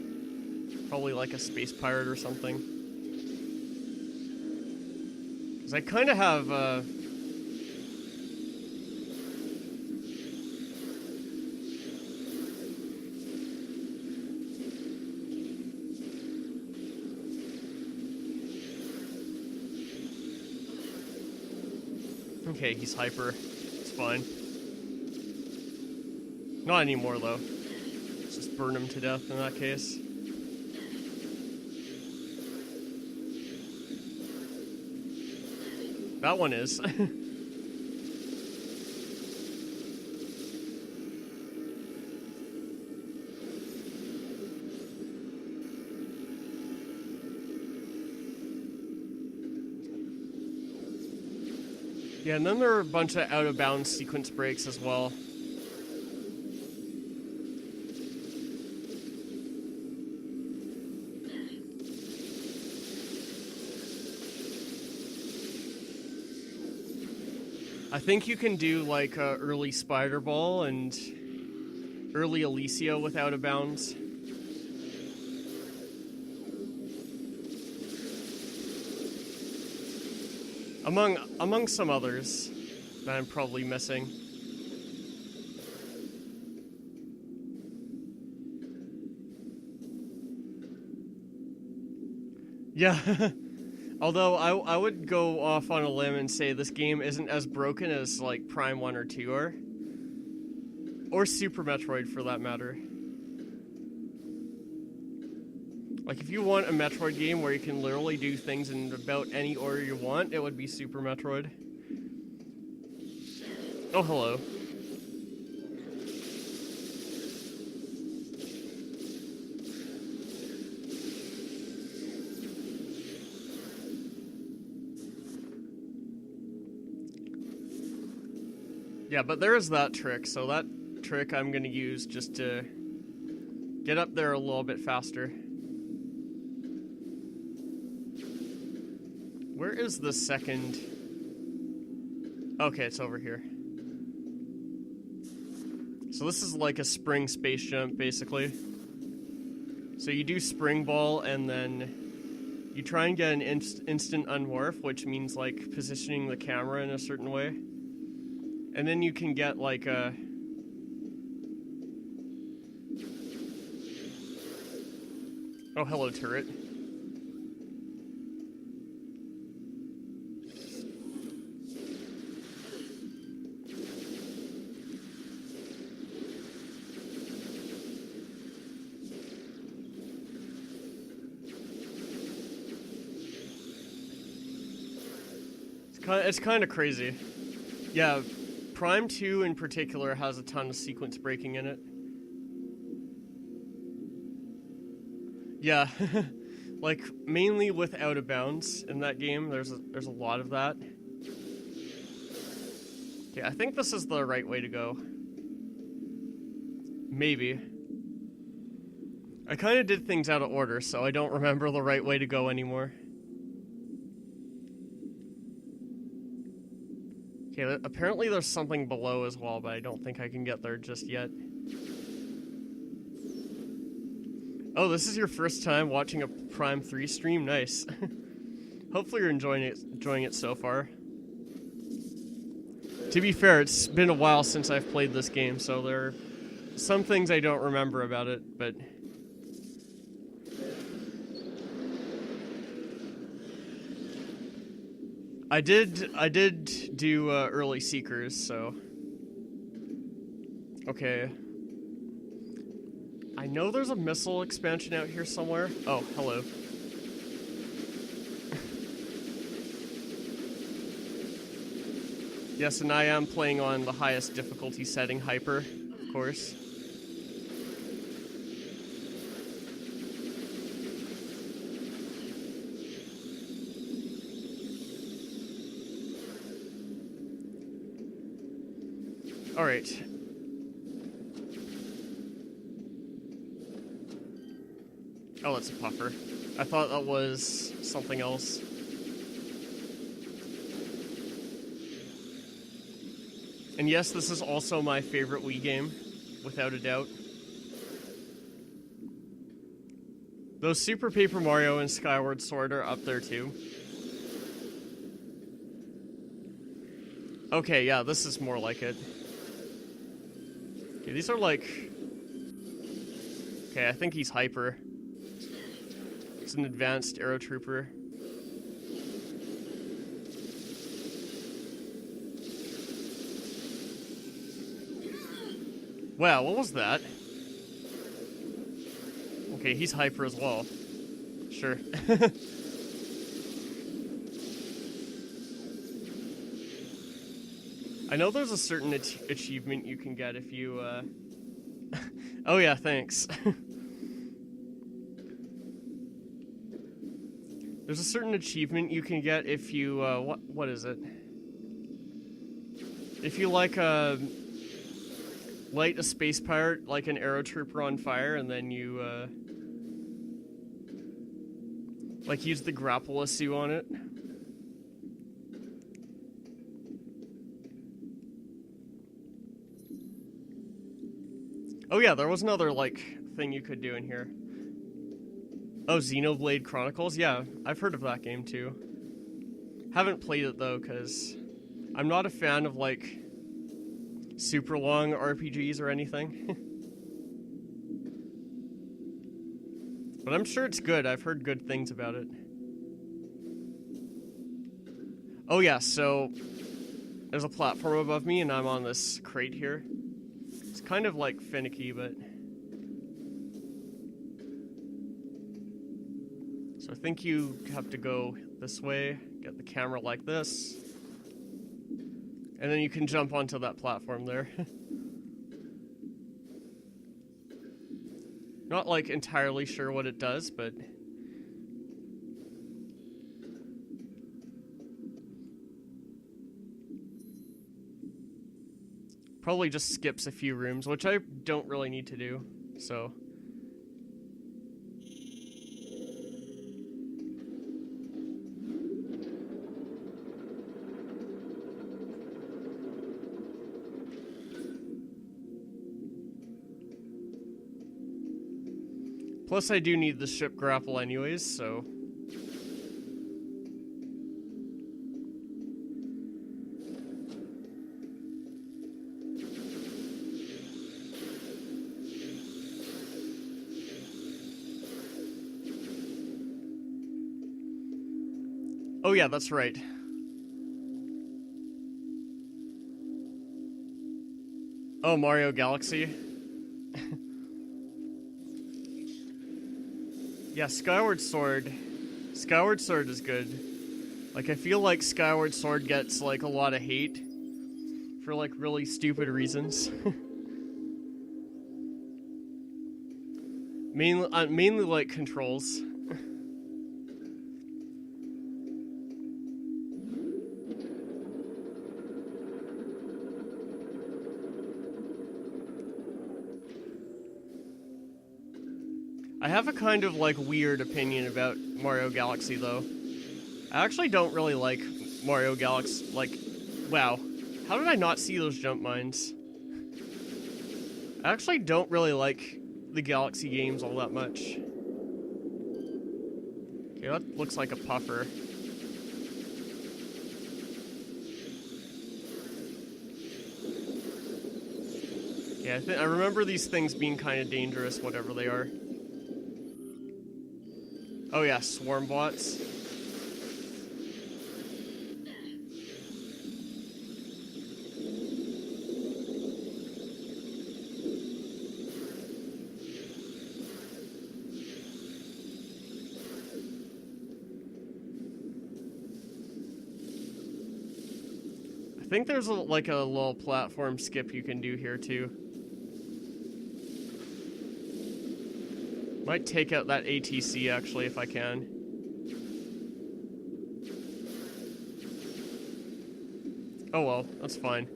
probably, like, a space pirate or something. Because I kind of have, Okay, he's hyper. It's fine. Not anymore, though. Let's just burn him to death in that case. That one is. Yeah, and then there are a bunch of out-of-bounds sequence breaks as well. I think you can do like early Spider Ball and early Elysia with out-of-bounds. Among some others that I'm probably missing. Yeah. Although I would go off on a limb and say this game isn't as broken as like Prime 1 or 2 are. Or Super Metroid for that matter. Like, if you want a Metroid game where you can literally do things in about any order you want, it would be Super Metroid. Oh, hello. Yeah, but there is that trick, so that trick I'm going to use just to get up there a little bit faster. Where is the second? Okay, it's over here. So this is like a spring space jump, basically. So you do spring ball, and then you try and get an instant unwarp, which means like positioning the camera in a certain way. And then you can get like a... Oh, hello, turret. It's kind of crazy. Yeah, Prime 2 in particular has a ton of sequence breaking in it. Yeah, like mainly with out-of-bounds in that game. There's a lot of that. Okay, I think this is the right way to go. Maybe. I kind of did things out of order, so I don't remember the right way to go anymore. Okay, apparently there's something below as well, but I don't think I can get there just yet. Oh, this is your first time watching a Prime 3 stream? Nice. Hopefully you're enjoying it so far. To be fair, it's been a while since I've played this game, so there are some things I don't remember about it, but... I did do early Seekers, so... Okay. I know there's a missile expansion out here somewhere. Oh, hello. Yes, and I am playing on the highest difficulty setting, Hyper, of course. Alright. Oh, that's a puffer. I thought that was something else. And yes, this is also my favorite Wii game, without a doubt. Those Super Paper Mario and Skyward Sword are up there too. Okay, yeah, this is more like it. Okay, these are like... Okay, I think he's Hyper. It's an advanced Aero Trooper. Wow, what was that? Okay, he's Hyper as well. Sure. I know there's a certain achievement you can get if you, Oh yeah, thanks. There's a certain achievement you can get if you, what is it? If you, like, light a space pirate, like an Aero Trooper on fire, and then you, like, use the grapple Elysia on it. Oh yeah, there was another, like, thing you could do in here. Oh, Xenoblade Chronicles? Yeah, I've heard of that game, too. Haven't played it, though, because I'm not a fan of, like, super long RPGs or anything. But I'm sure it's good. I've heard good things about it. Oh yeah, so there's a platform above me and I'm on this crate here. It's kind of like finicky, but... So I think you have to go this way, get the camera like this, and then you can jump onto that platform there. Not, like, entirely sure what it does, but... Probably just skips a few rooms, which I don't really need to do, so... Plus, I do need the ship grapple anyways, so... Oh yeah, that's right. Oh, Mario Galaxy. Yeah, Skyward Sword. Skyward Sword is good. Like, I feel like Skyward Sword gets, like, a lot of hate for, like, really stupid reasons. mainly, like, controls. I have a kind of, like, weird opinion about Mario Galaxy, though. I actually don't really like Mario Galaxy, like, wow. How did I not see those jump mines? I actually don't really like the Galaxy games all that much. Okay, that looks like a puffer. Yeah, I remember these things being kind of dangerous, whatever they are. Oh yeah, swarm bots. I think there's like a little platform skip you can do here too. Might take out that ATC actually if I can. Oh well, that's fine.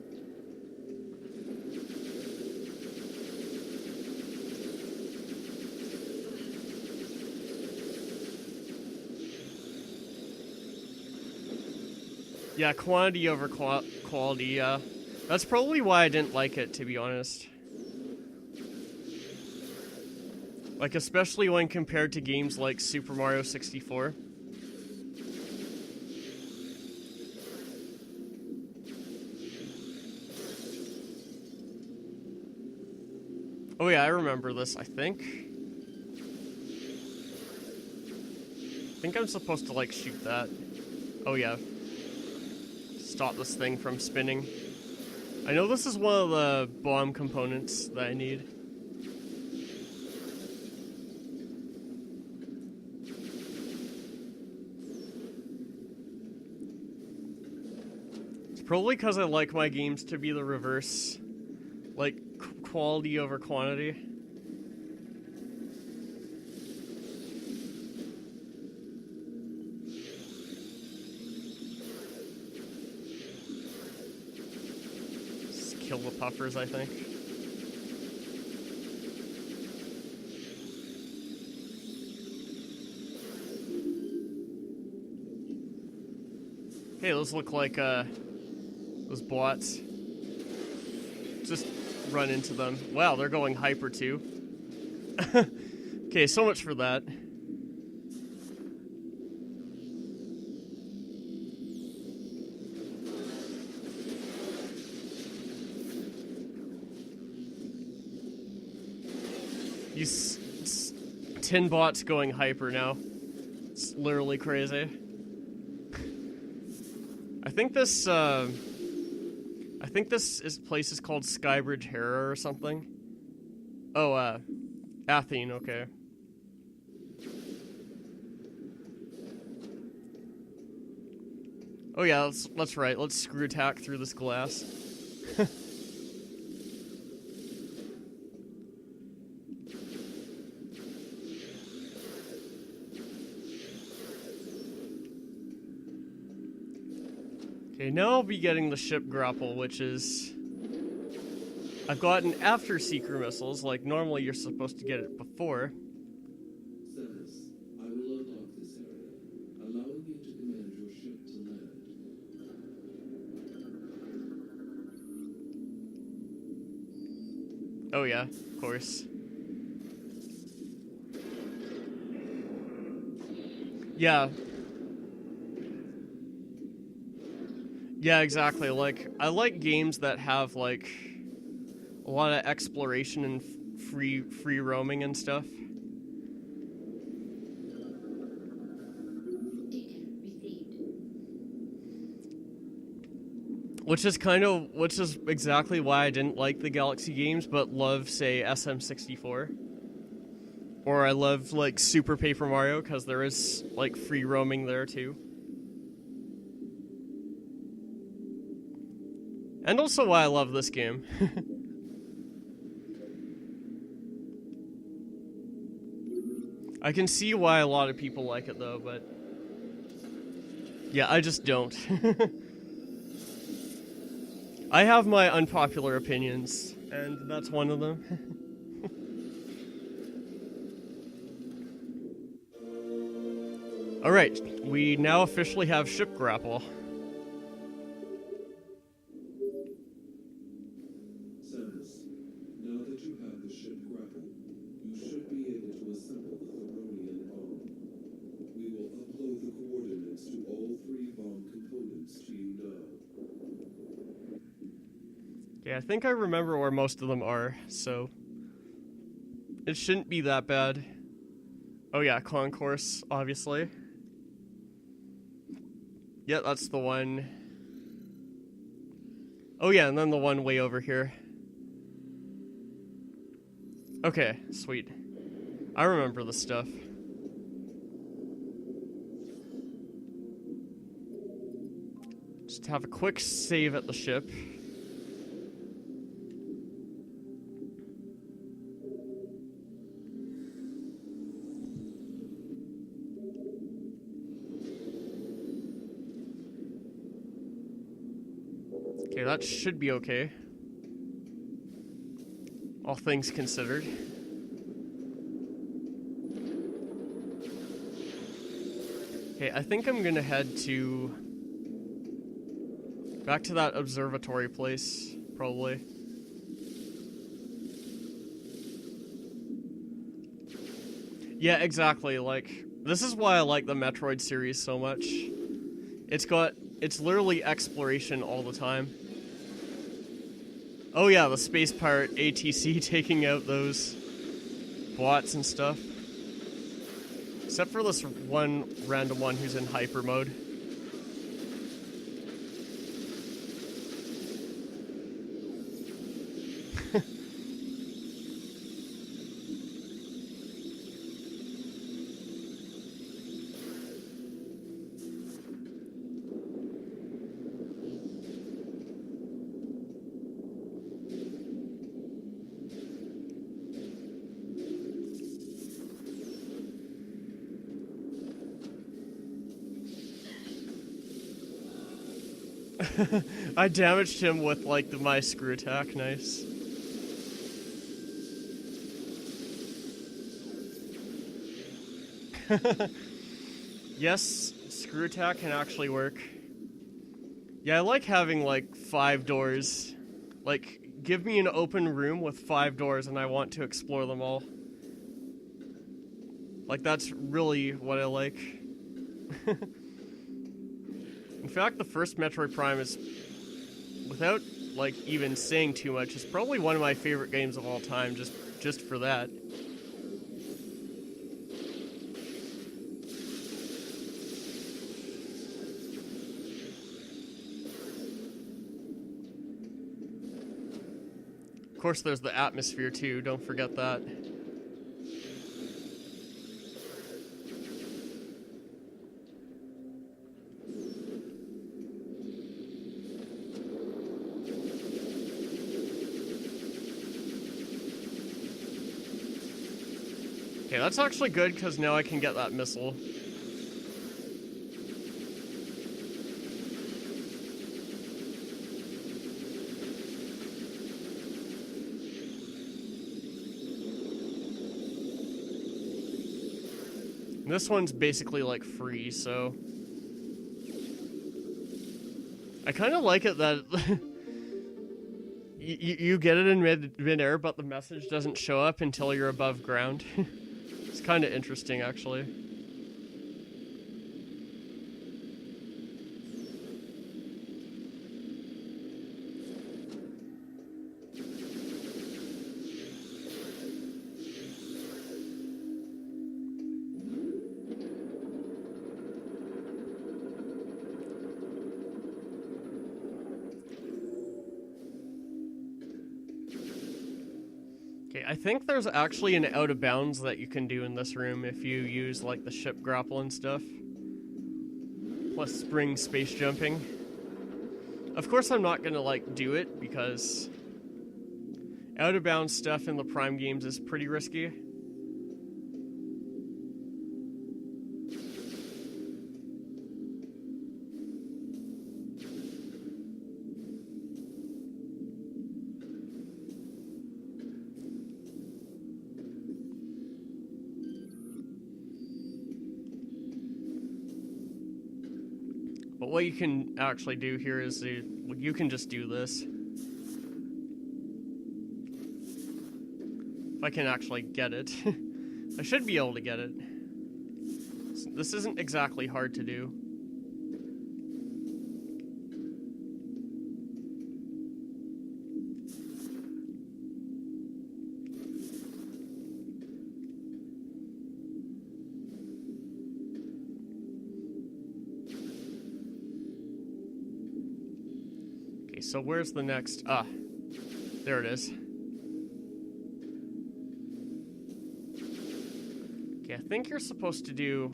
Yeah, quantity over quality, yeah. That's probably why I didn't like it, to be honest. Like, especially when compared to games like Super Mario 64. Oh yeah, I remember this, I think. I think I'm supposed to, like, shoot that. Oh yeah. Stop this thing from spinning. I know this is one of the bomb components that I need. It's probably because I like my games to be the reverse. Like, quality over quantity. Just kill the puffers, I think. Hey, those look like, those bots. Just run into them. Wow, they're going hyper too. Okay, so much for that. These tin bots going hyper now. It's literally crazy. I think this place is called Skybridge Hera or something. Oh, Athene, okay. Oh yeah, that's right. Let's screw attack through this glass. Okay, now I'll be getting the ship grapple, which is... I've gotten after seeker missiles, like normally you're supposed to get it before. Cephas, I will unlock this area, allowing you to command your ship to land. Oh yeah, of course. Yeah. Yeah, exactly. Like, I like games that have, like, a lot of exploration and free roaming and stuff. Which is exactly why I didn't like the Galaxy games, but love, say, SM64. Or I love, like, Super Paper Mario, because there is, like, free roaming there, too. And also why I love this game. I can see why a lot of people like it, though, but... yeah, I just don't. I have my unpopular opinions, and that's one of them. Alright, we now officially have Ship Grapple. Okay, I think I remember where most of them are, so it shouldn't be that bad. Oh yeah, concourse, obviously. Yeah, that's the one. Oh yeah, and then the one way over here. Okay, sweet. I remember the stuff. Just have a quick save at the ship. Okay, that should be okay. All things considered. Okay, I think I'm gonna head to... back to that observatory place, probably. Yeah, exactly, like, this is why I like the Metroid series so much. It's literally exploration all the time. Oh yeah, the Space Pirate ATC taking out those bots and stuff. Except for this one random one who's in hyper mode. I damaged him with, like, my screw attack. Nice. Yes, screw attack can actually work. Yeah, I like having, like, 5 doors. Like, give me an open room with 5 doors and I want to explore them all. Like, that's really what I like. In fact, the first Metroid Prime is, without, like, even saying too much, is probably one of my favorite games of all time, just for that. Of course, there's the atmosphere, too, don't forget that. Okay, that's actually good, because now I can get that missile. And this one's basically, like, free, so... I kind of like it that... you get it in mid-air, but the message doesn't show up until you're above ground. It's kind of interesting, actually. Okay, I think there's actually an out of bounds that you can do in this room if you use, like, the ship grapple and stuff. Plus spring space jumping. Of course I'm not gonna, like, do it, because out of bounds stuff in the Prime games is pretty risky. But what you can actually do here is you can just do this. If I can actually get it. I should be able to get it. This isn't exactly hard to do. so where's the next... Ah, there it is. Okay, I think you're supposed to do...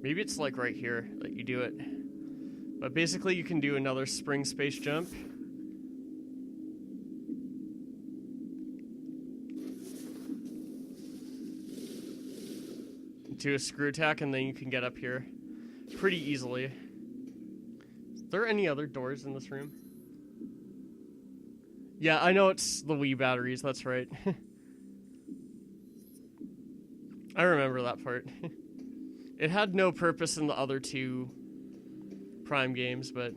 Maybe it's like right here that you do it. But basically you can do another spring space jump. Do a screw attack and then you can get up here pretty easily. Is there any other doors in this room? Yeah, I know it's the Wii batteries, that's right. I remember that part. It had no purpose in the other two Prime games, but...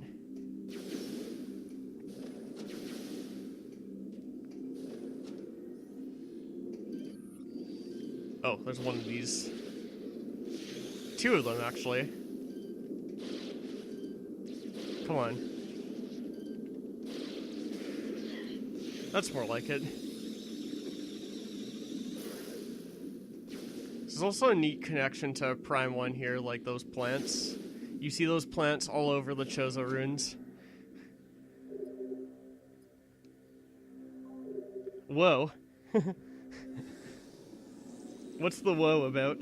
Oh, there's one of these. Two of them, actually. Come on. That's more like it. There's also a neat connection to Prime 1 here, like those plants. You see those plants all over the Chozo ruins. Whoa. What's the whoa about?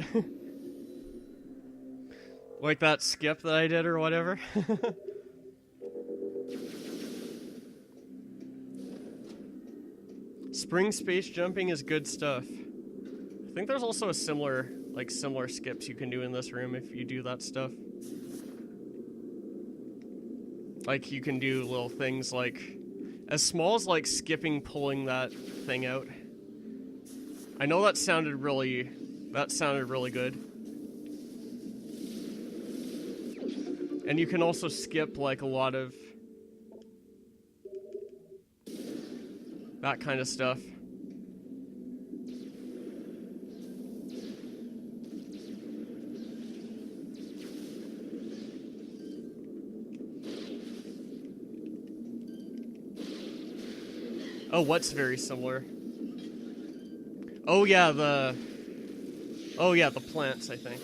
Like that skip that I did or whatever? Spring space jumping is good stuff. I think there's also a similar skips you can do in this room if you do that stuff. Like, you can do little things like, as small as like skipping, pulling that thing out. I know that sounded really good. And you can also skip like a lot of that kind of stuff. Oh, what's very similar? Oh yeah, the plants, I think.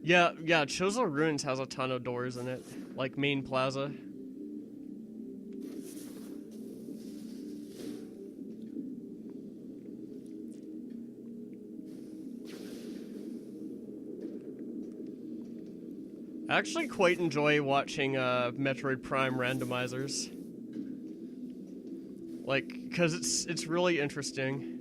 Yeah, Chozo Ruins has a ton of doors in it, like main plaza. I actually quite enjoy watching Metroid Prime randomizers. Like, cause it's really interesting.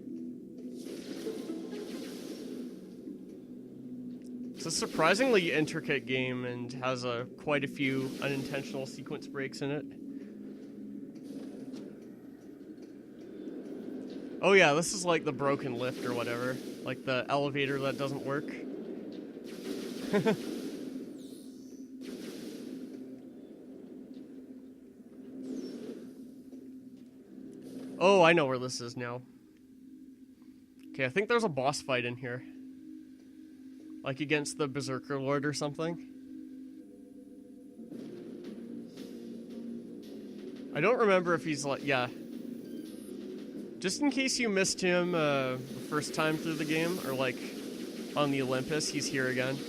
It's a surprisingly intricate game and has quite a few unintentional sequence breaks in it. Oh yeah, this is like the broken lift or whatever. Like the elevator that doesn't work. Oh, I know where this is now. Okay, I think there's a boss fight in here. Like against the Berserker Lord or something. I don't remember if he's like, yeah. Just in case you missed him the first time through the game, or like on the Olympus, he's here again.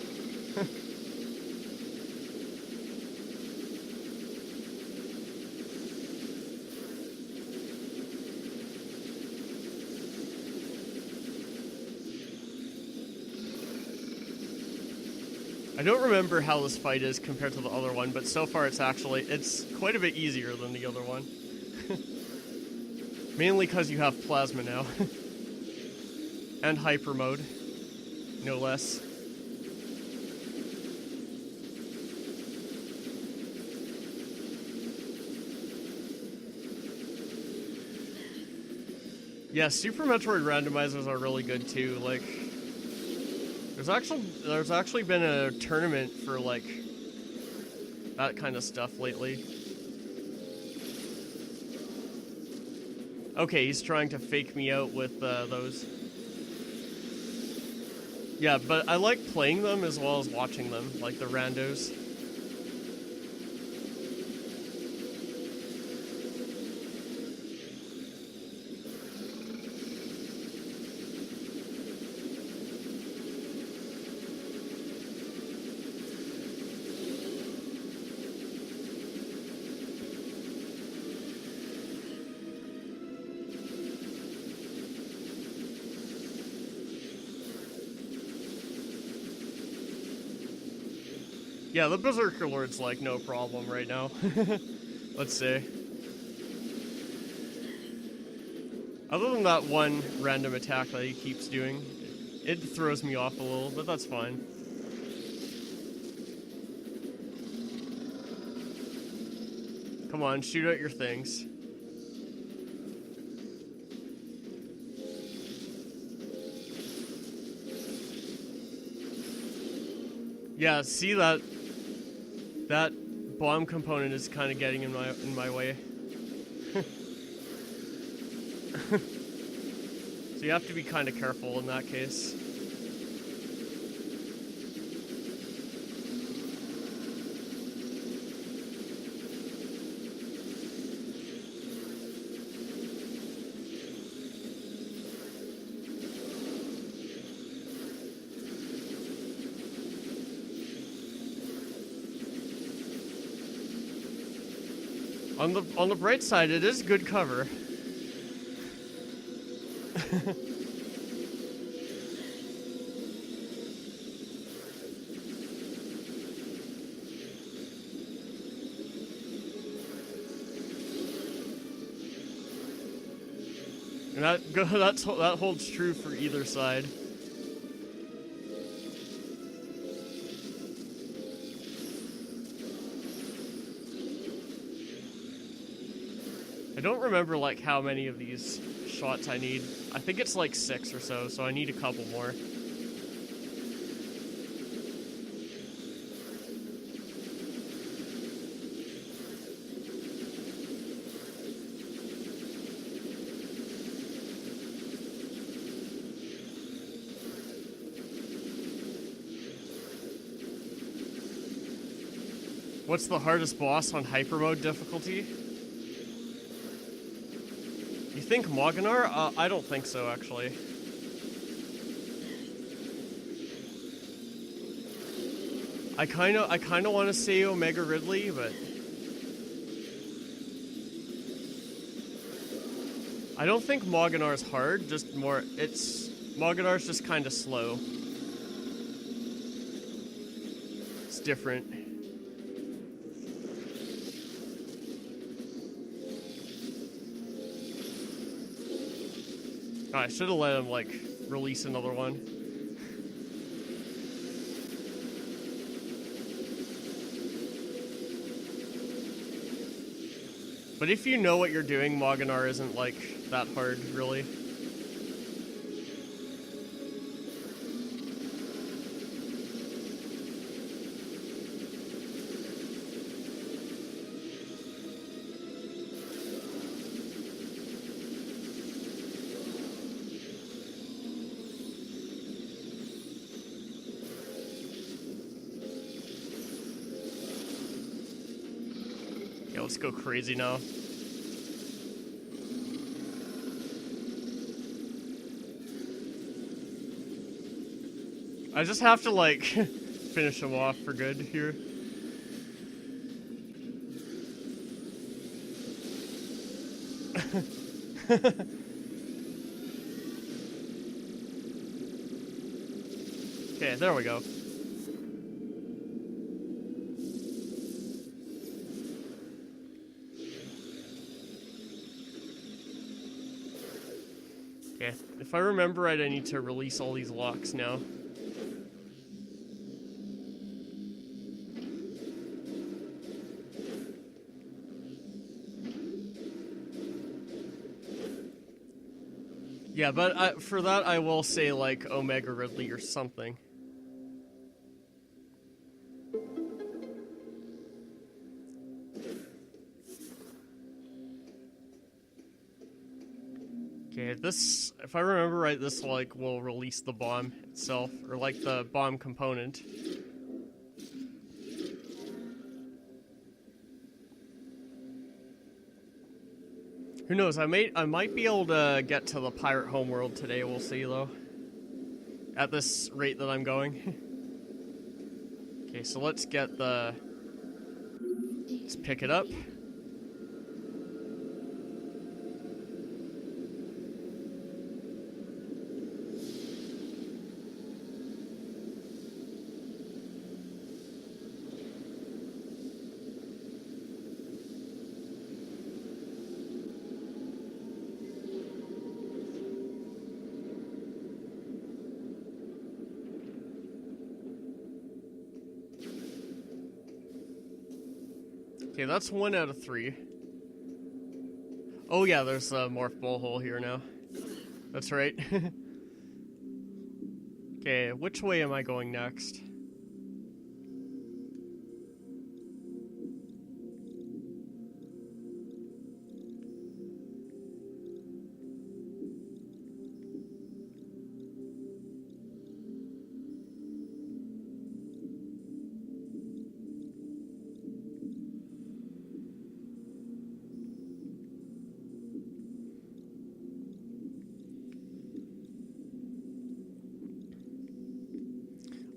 I don't remember how this fight is compared to the other one, but so far it's quite a bit easier than the other one. Mainly because you have plasma now. And hyper mode. No less. Yeah, Super Metroid randomizers are really good too, like... There's actually been a tournament for like that kind of stuff lately. Okay, he's trying to fake me out with those. Yeah, but I like playing them as well as watching them, like the randos. Yeah, the Berserker Lord's like no problem right now. Let's say. Other than that one random attack that he keeps doing, it throws me off a little, but that's fine. Come on, shoot out your things. Yeah, see that bomb component is kind of getting in my way. So you have to be kind of careful in that case. On the bright side, it is good cover. And that holds true for either side. I don't remember like how many of these shots I need. I think it's like 6 or so I need a couple more. What's the hardest boss on hyper mode difficulty? You think Moganar? I don't think so, actually. I kind of want to say Omega Ridley, but I don't think Moganar's hard. Just more, Moganar's just kind of slow. It's different. Oh, I should have let him, like, release another one. But if you know what you're doing, Moganar isn't, like, that hard, really. Let's go crazy now. I just have to, like, finish him off for good here. Okay, there we go. Okay, if I remember right, I need to release all these locks now. Yeah, but for that I will say, like, Omega Ridley or something. Okay, this, if I remember right, this like will release the bomb itself, or like the bomb component. Who knows? I might be able to get to the Pirate Homeworld today. We'll see though. At this rate that I'm going. Okay, so let's get the. Let's pick it up. Okay, that's 1 out of 3. Oh yeah, there's a morph ball hole here now. That's right. Okay, which way am I going next?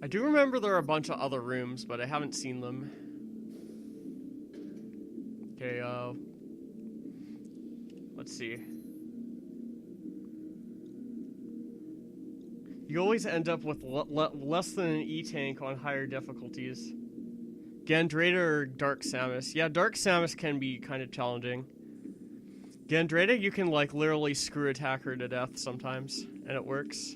I do remember there are a bunch of other rooms, but I haven't seen them. Okay, let's see. You always end up with less than an E-tank on higher difficulties. Gandreda or Dark Samus? Yeah, Dark Samus can be kind of challenging. Gandreda, you can like literally screw attack her to death sometimes, and it works.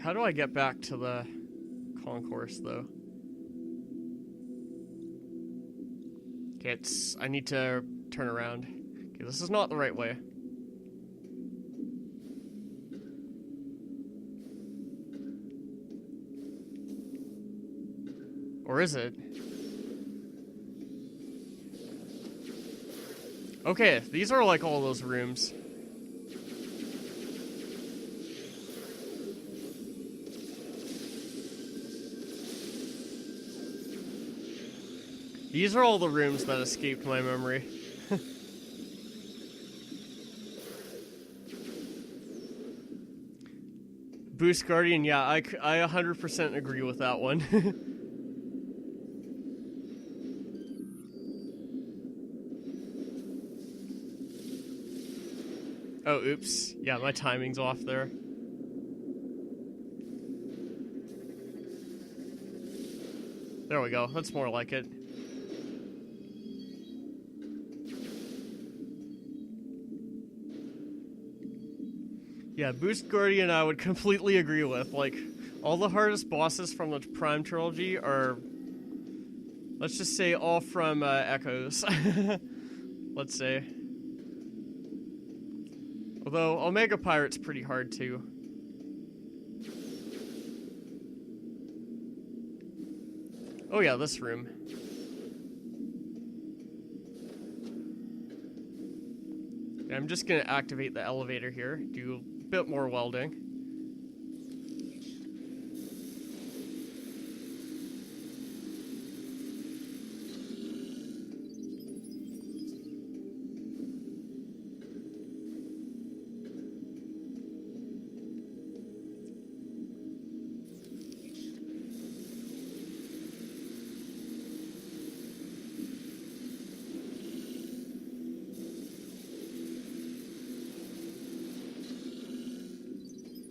How do I get back to the concourse, though? Okay, I need to turn around. Okay, this is not the right way. Or is it? Okay, these are like all those rooms. These are all the rooms that escaped my memory. Boost Guardian, yeah, I 100% agree with that one. Oh, oops. Yeah, my timing's off there. There we go. That's more like it. Yeah, Boost Guardian I would completely agree with. Like, all the hardest bosses from the Prime Trilogy are, let's just say, all from Echoes. Let's say. Although, Omega Pirate's pretty hard, too. Oh yeah, this room. I'm just gonna activate the elevator here, do a bit more welding.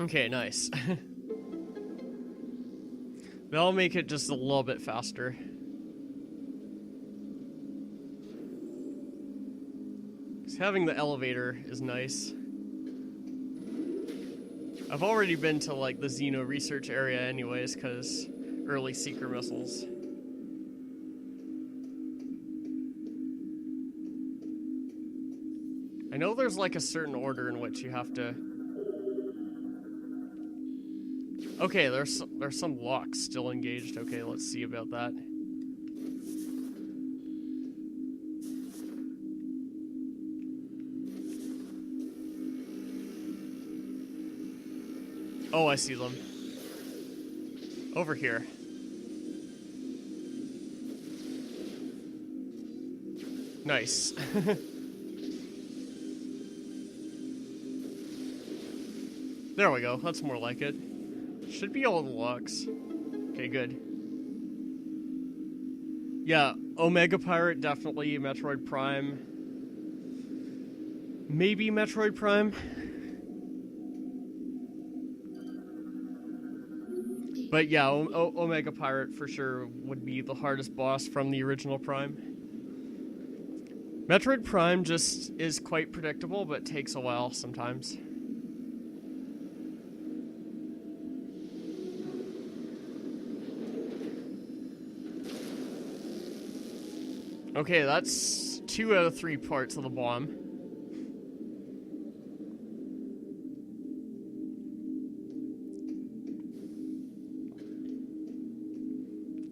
Okay, nice. That'll make it just a little bit faster. Because having the elevator is nice. I've already been to, like, the Xeno research area anyways, because early Seeker missiles. I know there's like a certain order in which you have to... Okay, there's some locks still engaged. Okay, let's see about that. Oh, I see them. Over here. Nice. There we go. That's more like it. Should be all the locks. Okay, good. Yeah, Omega Pirate, definitely Metroid Prime. Maybe Metroid Prime. But yeah, Omega Pirate for sure would be the hardest boss from the original Prime. Metroid Prime just is quite predictable, but takes a while sometimes. Okay, that's 2 out of 3 parts of the bomb.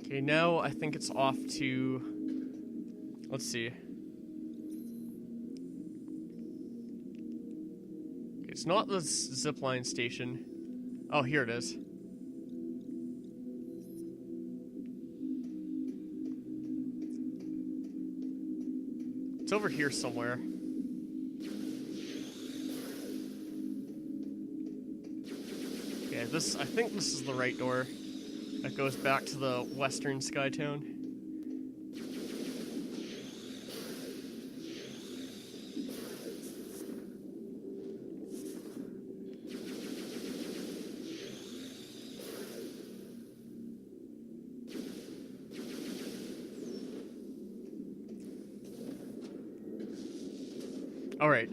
Okay, now I think it's off to... Let's see. It's not the zipline station. Oh, here it is. It's over here somewhere. Okay, I think this is the right door. That goes back to the western Skytown. Alright.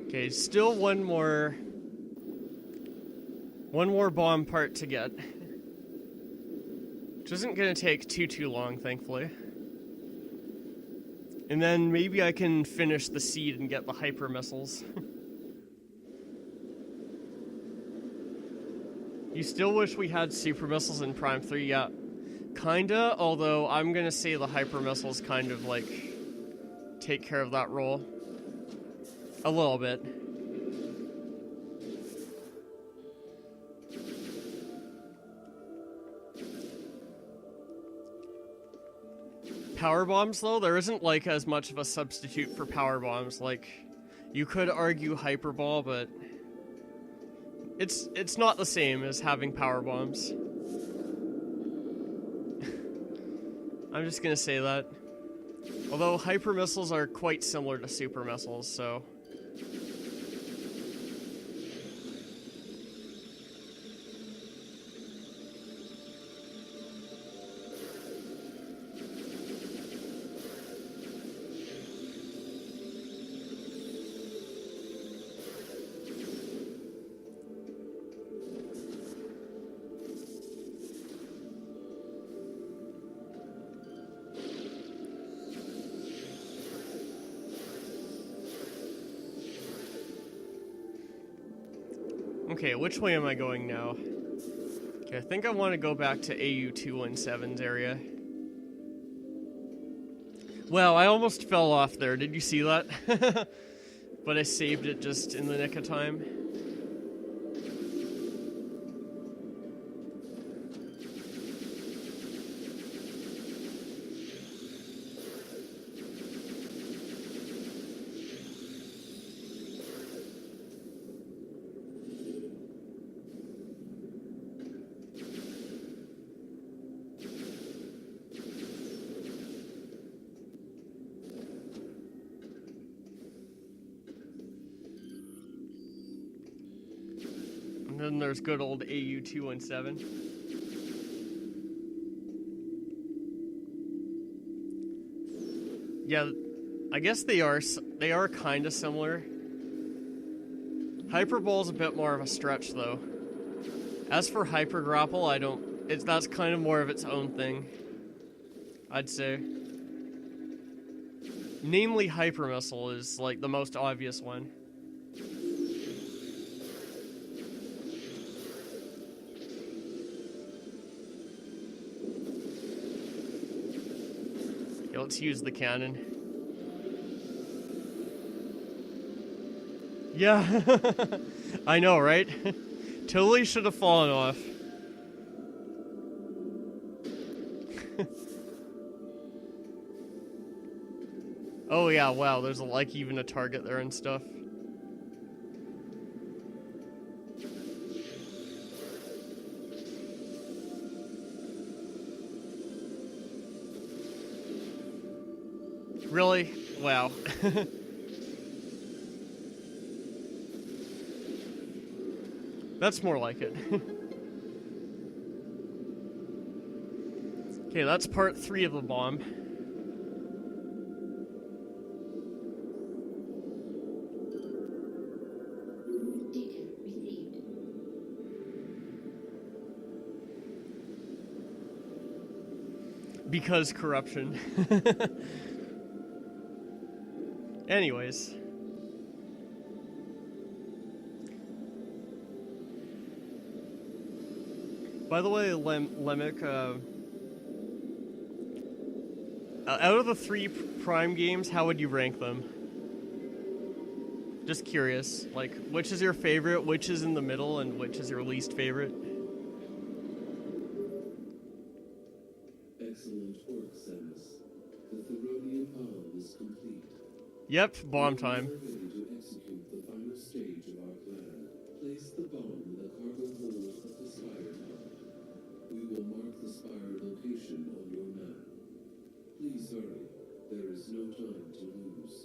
Okay, still one more bomb part to get. Which isn't gonna take too long, thankfully. And then maybe I can finish the seed and get the hyper missiles. You still wish we had super missiles in Prime 3? Yeah. Kinda, although I'm gonna say the hyper missiles kind of like take care of that role. A little bit. Power bombs, though, there isn't like as much of a substitute for power bombs. Like, you could argue hyperball, but it's not the same as having power bombs. I'm just gonna say that. Although hyper missiles are quite similar to super missiles, so. Okay, which way am I going now? Okay, I think I want to go back to AU-217's area. Wow, I almost fell off there. Did you see that? But I saved it just in the nick of time. And then there's good old AU-217. Yeah, I guess they are kind of similar. Hyperball's a bit more of a stretch, though. As for Hyper Grapple, that's kind of more of its own thing, I'd say. Namely, hyper missile is like the most obvious one. Okay, let's use the cannon. Yeah, I know, right? Totally should have fallen off. Oh yeah, wow, there's like even a target there and stuff. Really? Wow. That's more like it. Okay, that's part 3 of the bomb. Data received. Because corruption. Anyways. By the way, Lemic, out of the 3 Prime games, how would you rank them? Just curious. Like, which is your favorite, which is in the middle, and which is your least favorite? Excellent work, Samus. The Theronian bomb is complete. Yep, bomb time. We are ready to execute the final stage of our plan. Place the bomb in the cargo hold of the Spire pod. We will mark the Spire location on your map. Please hurry. There is no time to lose.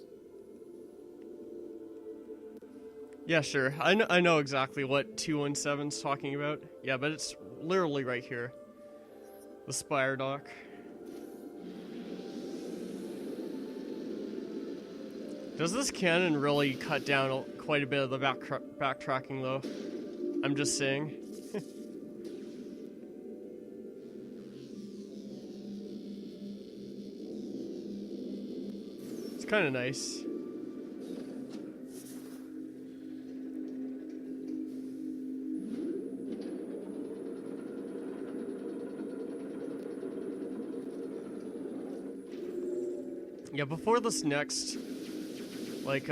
Yeah, sure. I know exactly what 217's talking about. Yeah, but it's literally right here. The Spire dock. Does this cannon really cut down quite a bit of the backtracking, though? I'm just saying. It's kind of nice. Yeah, before this next, like,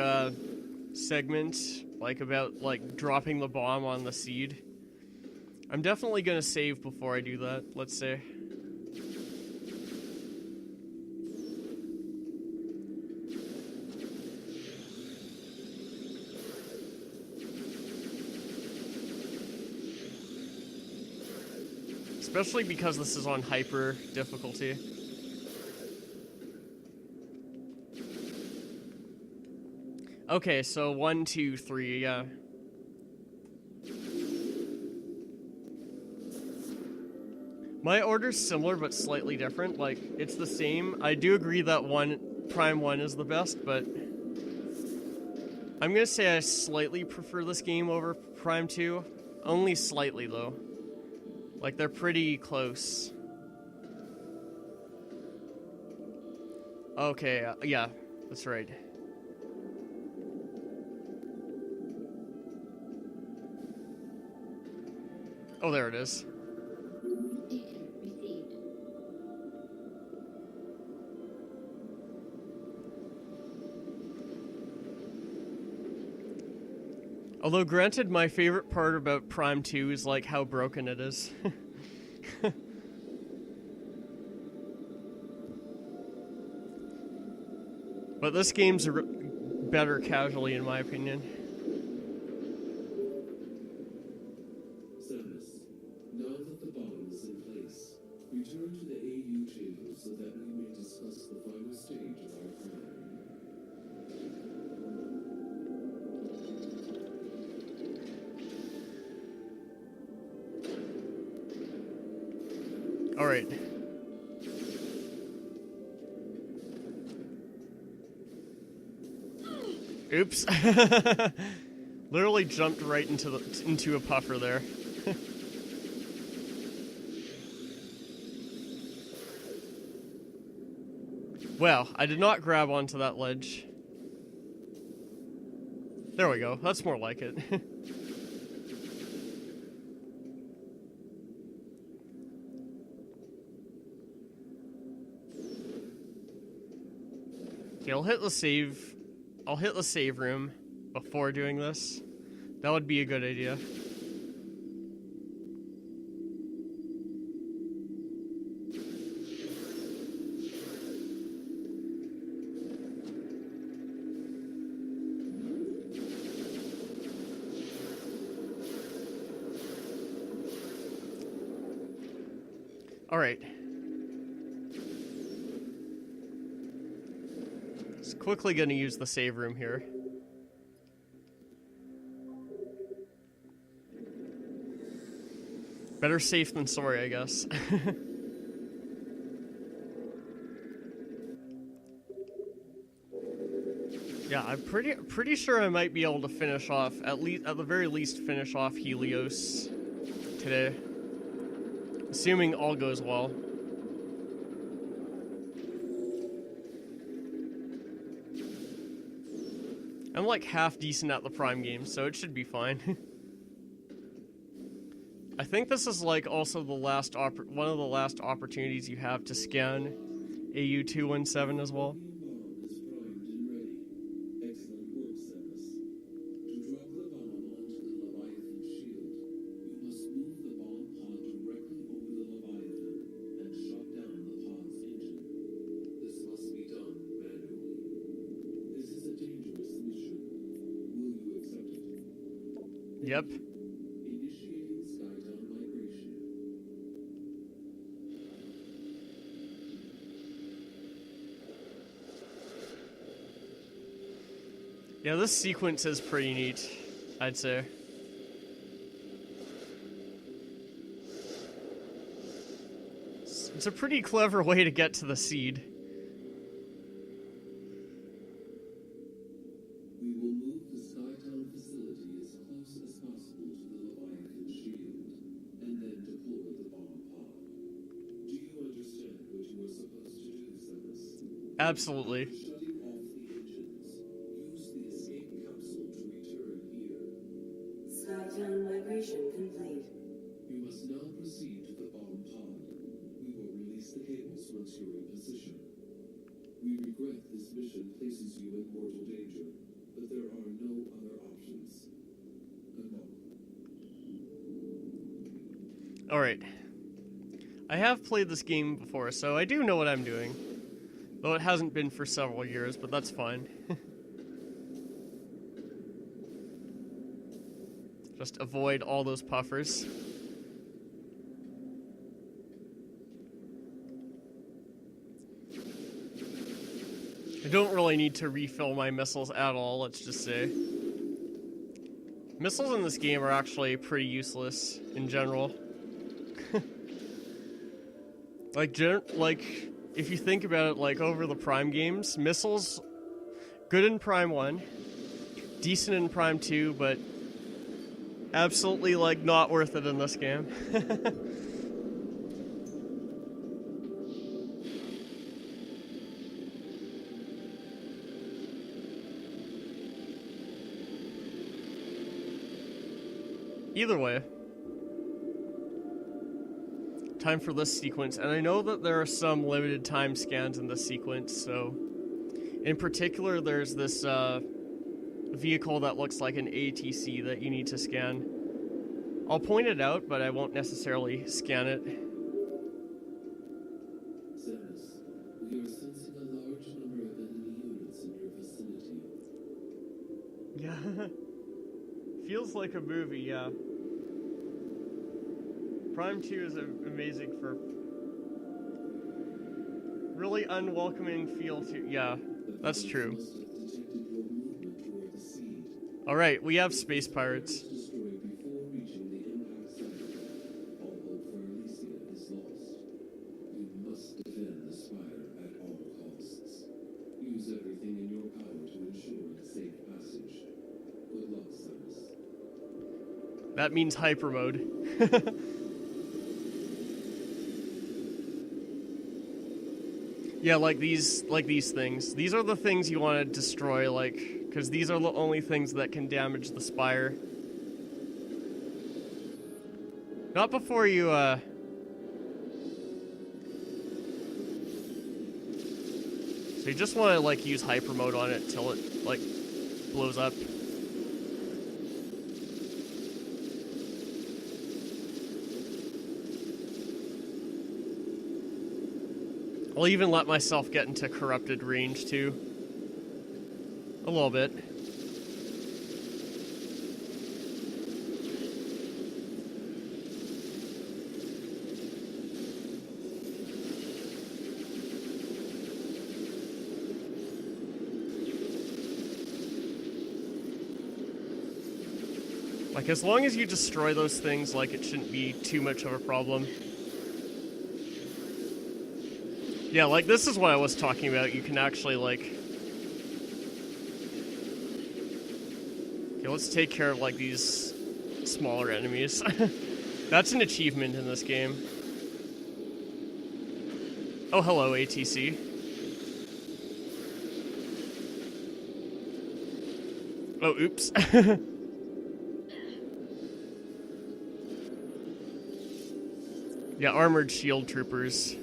segment, like, about, like, dropping the bomb on the seed, I'm definitely gonna save before I do that, let's say. Especially because this is on hyper difficulty. Okay, so 1, 2, 3, yeah. My order's similar but slightly different. Like, it's the same. I do agree that Prime 1 is the best, but I'm gonna say I slightly prefer this game over Prime 2. Only slightly, though. Like, they're pretty close. Okay, yeah, that's right. Oh, there it is. Data received. Although, granted, my favorite part about Prime 2 is, like, how broken it is. But this game's better casually, in my opinion. Samus, now that the bomb is in place, return to the AU chamber so that we may discuss the final stage of our plan. Alright. Oops. Literally jumped right into a puffer there. Well, I did not grab onto that ledge. There we go. That's more like it. Okay, I'll hit the save. I'll hit the save room before doing this. That would be a good idea. All right. Just quickly going to use the save room here. Better safe than sorry, I guess. Yeah, I'm pretty sure I might be able to finish off at the very least finish off Helios today, assuming all goes well. I'm like half decent at the Prime games, so it should be fine. I think this is like also the last one of the last opportunities you have to scan AU-217 as well. Bomb is primed and ready. Excellent work, Samus. To drop the bomb onto the Leviathan shield, you must move the bomb pod directly over the Leviathan and shut down the pod's engine. This must be done manually. This is a dangerous mission. Will you accept it? Yep. Initiating Skytown migration. Yeah, this sequence is pretty neat, I'd say. It's a pretty clever way to get to the seed. We will move the Skytown facility as close as possible to the Leviathan shield, and then deploy the bomb pod. Do you understand what you are supposed to do, Samus? Absolutely. Shutting off the engines. Use the escape capsule to return here. Skytown migration complete. You must now proceed to the bomb pod. We will release the cables once you're in position. We regret this mission places you in mortal danger, but there are no other options. Good luck. Alright. I have played this game before, so I do know what I'm doing. Though it hasn't been for several years, but that's fine. Just avoid all those puffers. I don't really need to refill my missiles at all, let's just say. Missiles in this game are actually pretty useless in general. Like, if you think about it, like, over the Prime games, missiles, good in Prime 1, decent in Prime 2, but absolutely, like, not worth it in this game. Either way, time for this sequence, and I know that there are some limited time scans in this sequence, so in particular there's this vehicle that looks like an ATC that you need to scan. I'll point it out, but I won't necessarily scan it. Samus, we are sensing a large number of enemy units in your vicinity. Yeah. Feels like a movie, yeah. Prime 2 is amazing for really unwelcoming feel to... Yeah, that's true. Must have detected your movement toward the seed. Alright, we have space pirates. Destroyed before reaching the impact site. All hope for Elysia is lost. You must defend the spire at all costs. Use everything in your power to ensure a safe passage. Good luck, Samus. That means hyper mode. Yeah, like these things. These are the things you want to destroy, like, because these are the only things that can damage the spire. Not before you, So you just want to, like, use hyper mode on it till it, like, blows up. I'll even let myself get into corrupted range, too. A little bit. Like, as long as you destroy those things, like, it shouldn't be too much of a problem. Yeah, like, this is what I was talking about. You can actually, like... Okay, let's take care of, like, these smaller enemies. That's an achievement in this game. Oh, hello, ATC. Oh, oops. Yeah, armored shield troopers.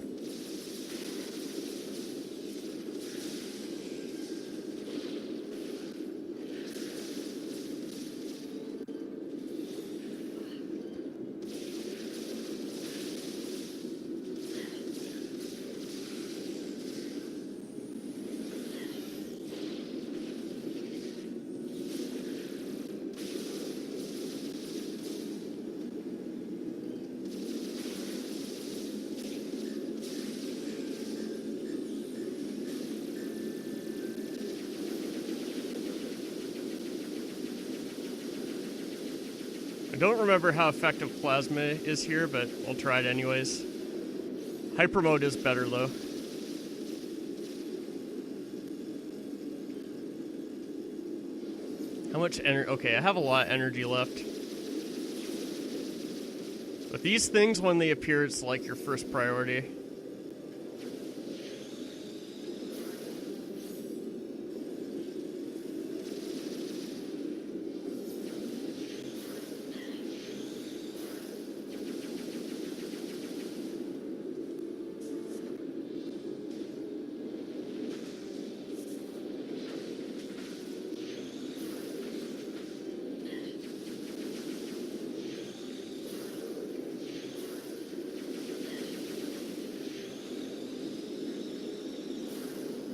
I don't remember how effective plasma is here, but we'll try it anyways. Hyper mode is better, though. How much energy? Okay, I have a lot of energy left. But these things, when they appear, it's like your first priority.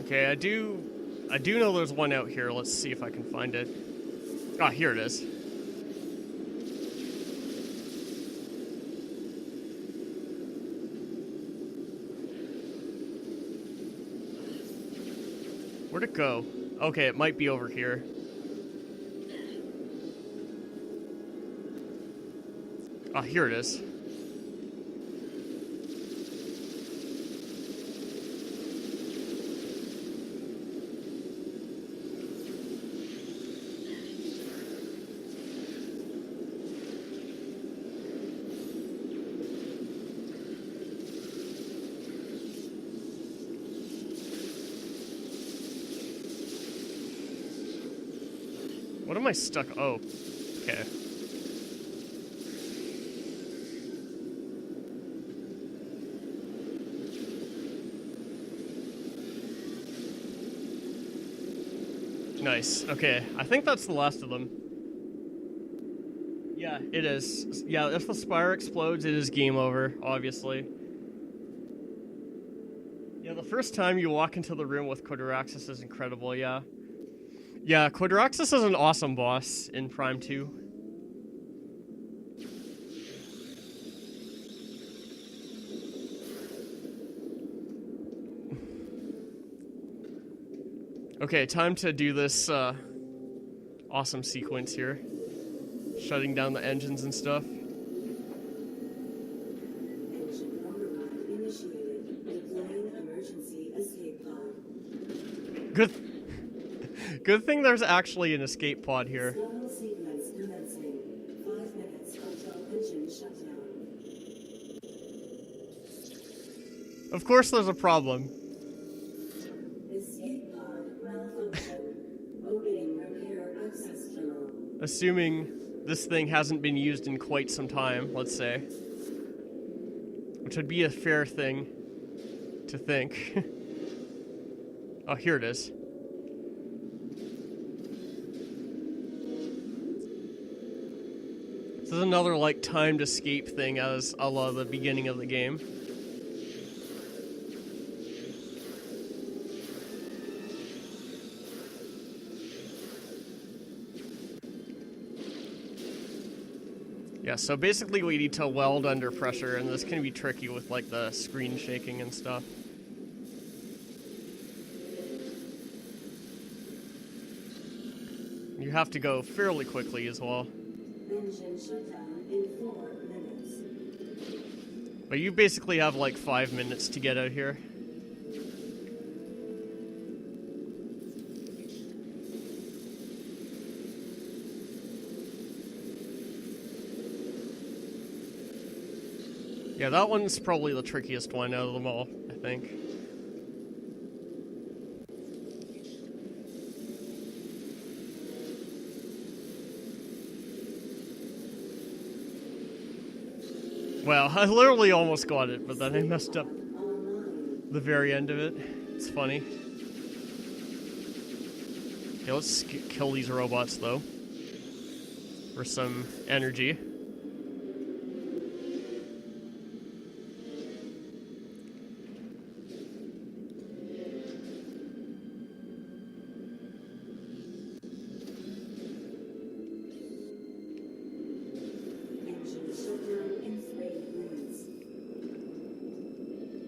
Okay, I do know there's one out here. Let's see if I can find it. Ah, here it is. Where'd it go? Okay, it might be over here. Ah, here it is. What am I stuck? Oh, okay. Nice. Okay, I think that's the last of them. Yeah, it is. Yeah, if the spire explodes, it is game over, obviously. Yeah, the first time you walk into the room with Quadraxis is incredible, yeah. Yeah, Quadraxis is an awesome boss in Prime 2. Okay, time to do this awesome sequence here. Shutting down the engines and stuff. Engine override initiated. Deploying emergency escape pod. Good thing there's actually an escape pod here. Scuttle sequence commencing. 5 minutes until engine shutdown. Of course there's a problem. Assuming this thing hasn't been used in quite some time, let's say. Which would be a fair thing to think. Oh, here it is. This is another, like, timed escape thing as a la the beginning of the game. Yeah, so basically we need to weld under pressure, and this can be tricky with, like, the screen shaking and stuff. You have to go fairly quickly as well. Engine shutdown in 4 minutes. But you basically have, like, 5 minutes to get out here. Yeah, that one's probably the trickiest one out of them all, I think. Well, I literally almost got it, but then I messed up the very end of it. It's funny. Okay, let's kill these robots, though. For some energy.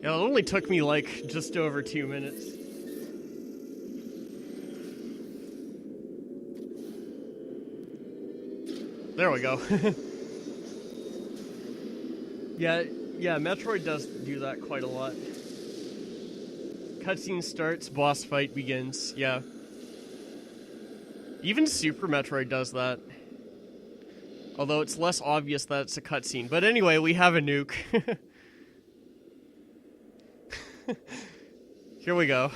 Yeah, it only took me like just over 2 minutes. There we go. Yeah, Metroid does do that quite a lot. Cutscene starts, boss fight begins, yeah. Even Super Metroid does that. Although it's less obvious that it's a cutscene. But anyway, we have a nuke. Here we go.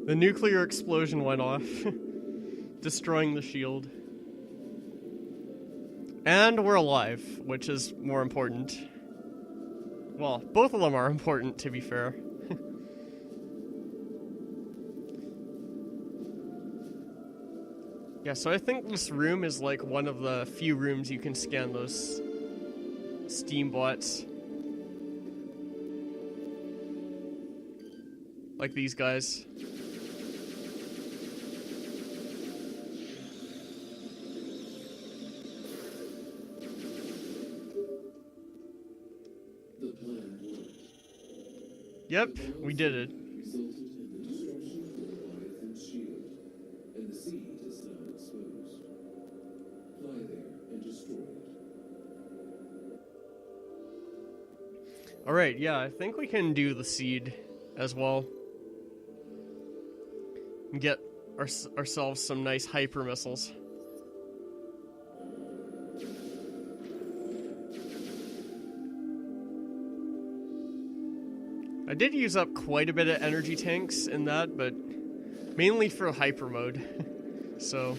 The nuclear explosion went off, destroying the shield. And we're alive, which is more important. Well, both of them are important, to be fair. Yeah, so I think this room is like one of the few rooms you can scan those Steam bots. Like these guys. The plan worked. Yep, we did it. Resulted in the destruction of the Leviathan shield, and the seed is now exposed. Fly there and destroy it. Alright, yeah, I think we can do the seed as well. And get ourselves some nice hyper missiles. I did use up quite a bit of energy tanks in that, but mainly for hyper mode. So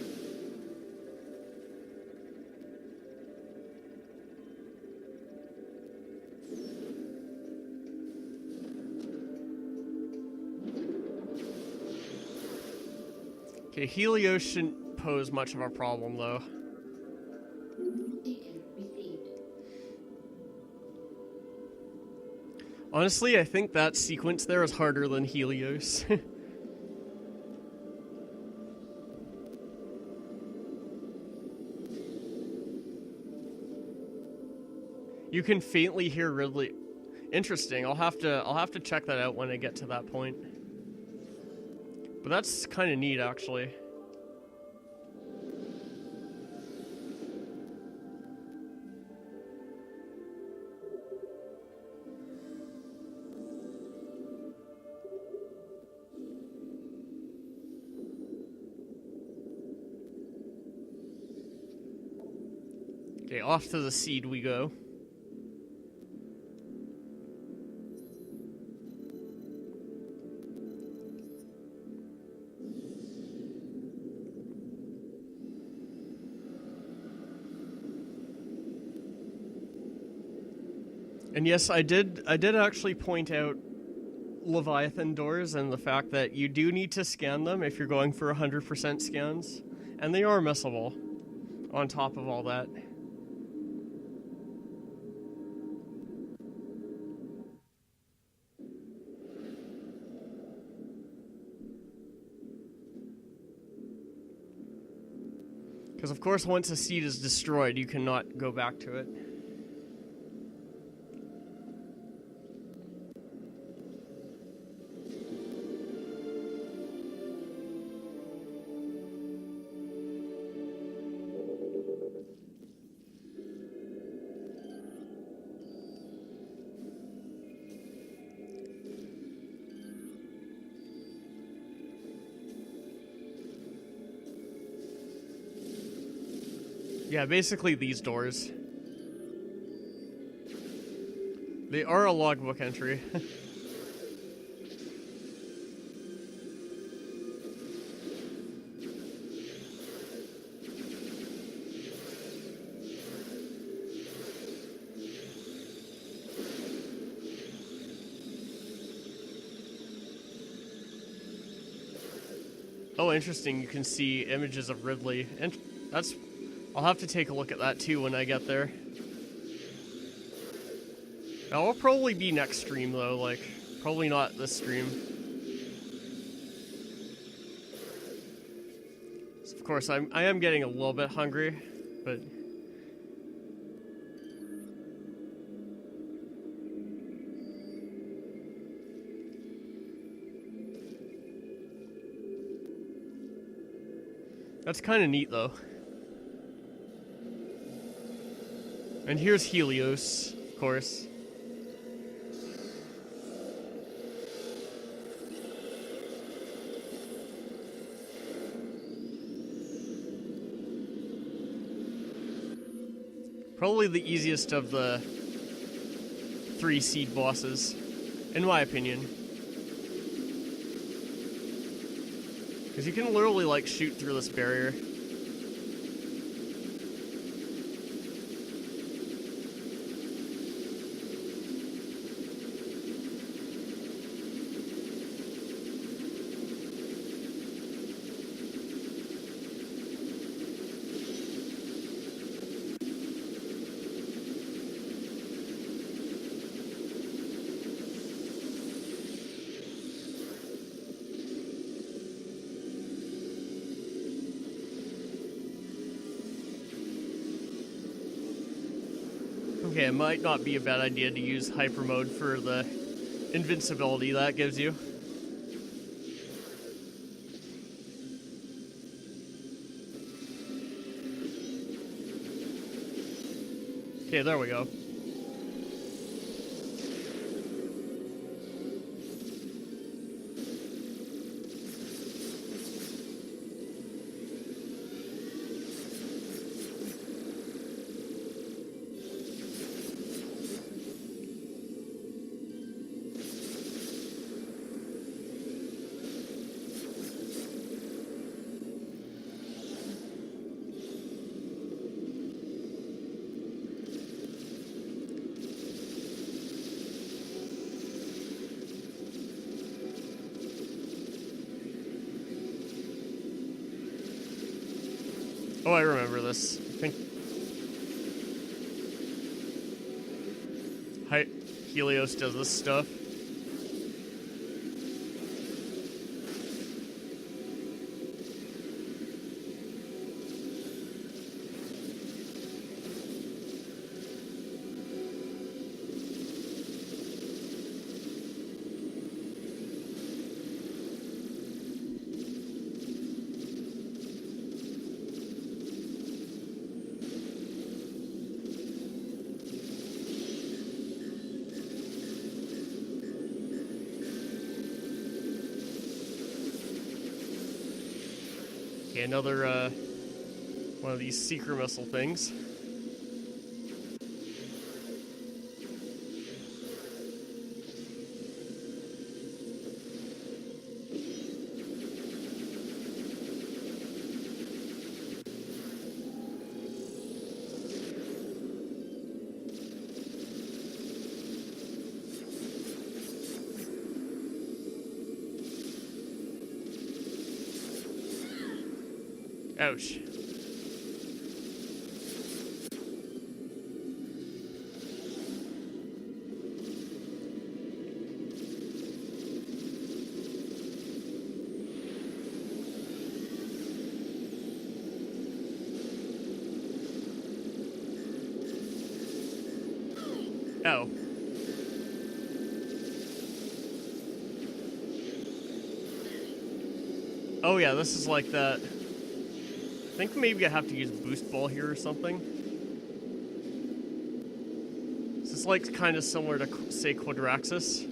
okay, Helios shouldn't pose much of a problem though. Honestly, I think that sequence there is harder than Helios. You can faintly hear Ridley. Interesting. I'll have to check that out when I get to that point. But that's kind of neat, actually. Okay, off to the seed we go. And yes, I did actually point out Leviathan doors and the fact that you do need to scan them if you're going for 100% scans, and they are missable on top of all that. Because of course once a seed is destroyed, you cannot go back to it. Yeah, basically these doors. They are a logbook entry. Oh, interesting. You can see images of Ridley. And that's... I'll have to take a look at that too when I get there. That will probably be next stream though, like, probably not this stream. So of course, I am getting a little bit hungry, but... That's kind of neat though. And here's Helios, of course. Probably the easiest of the 3 seed bosses, in my opinion. Because you can literally, like, shoot through this barrier. Okay, it might not be a bad idea to use hyper mode for the invincibility that gives you. Okay, there we go. Oh, I remember this. I think Helios does this stuff. Okay, another one of these seeker missile things. Ouch. Oh. Oh yeah, this is like that. I think maybe I have to use boost ball here or something. This is like kind of similar to, say, Quadraxis.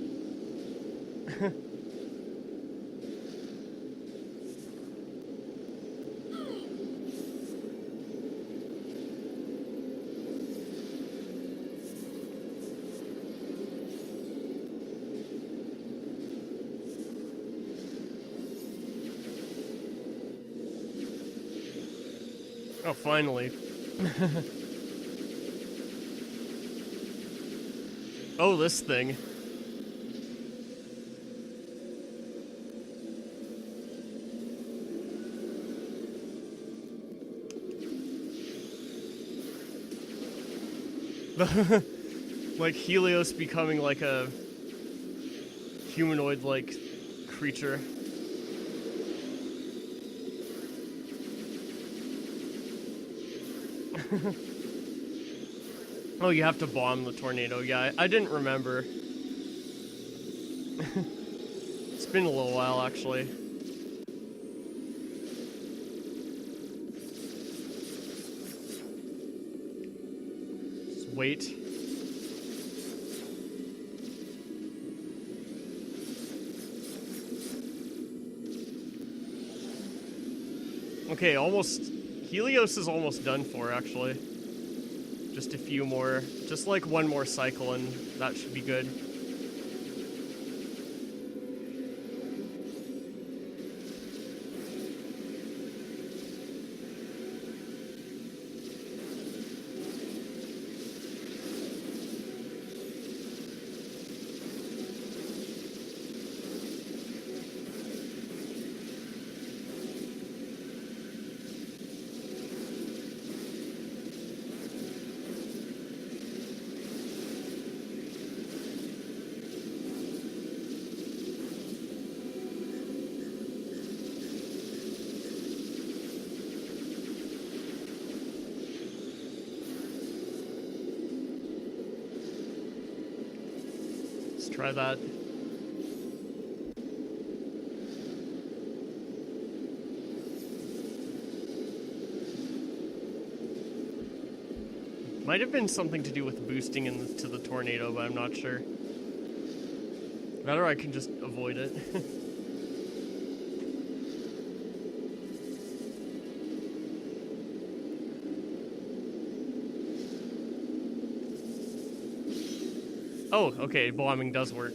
Oh, finally. Oh, this thing. Like Helios becoming like a humanoid-like creature. Oh, you have to bomb the tornado. Yeah, I didn't remember. It's been a little while, actually. Just wait. Okay, almost... Helios is almost done for, actually. Just a few more, just like one more cycle and that should be good. Try that. Might have been something to do with boosting into the tornado, but I'm not sure. That or I can just avoid it. Oh, okay, bombing does work.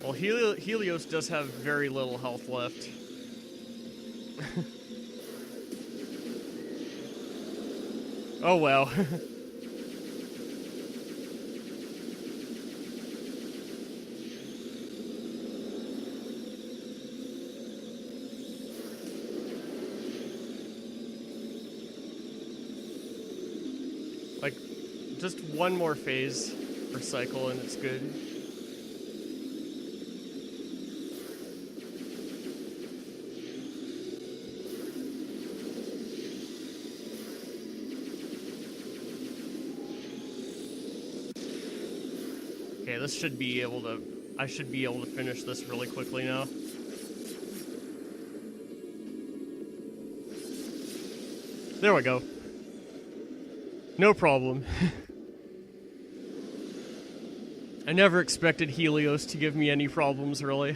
Well, Helios does have very little health left. Oh, wow. Like, just one more phase or cycle and it's good. Okay, this should be able to... I should be able to finish this really quickly now. There we go. No problem. I never expected Helios to give me any problems, really.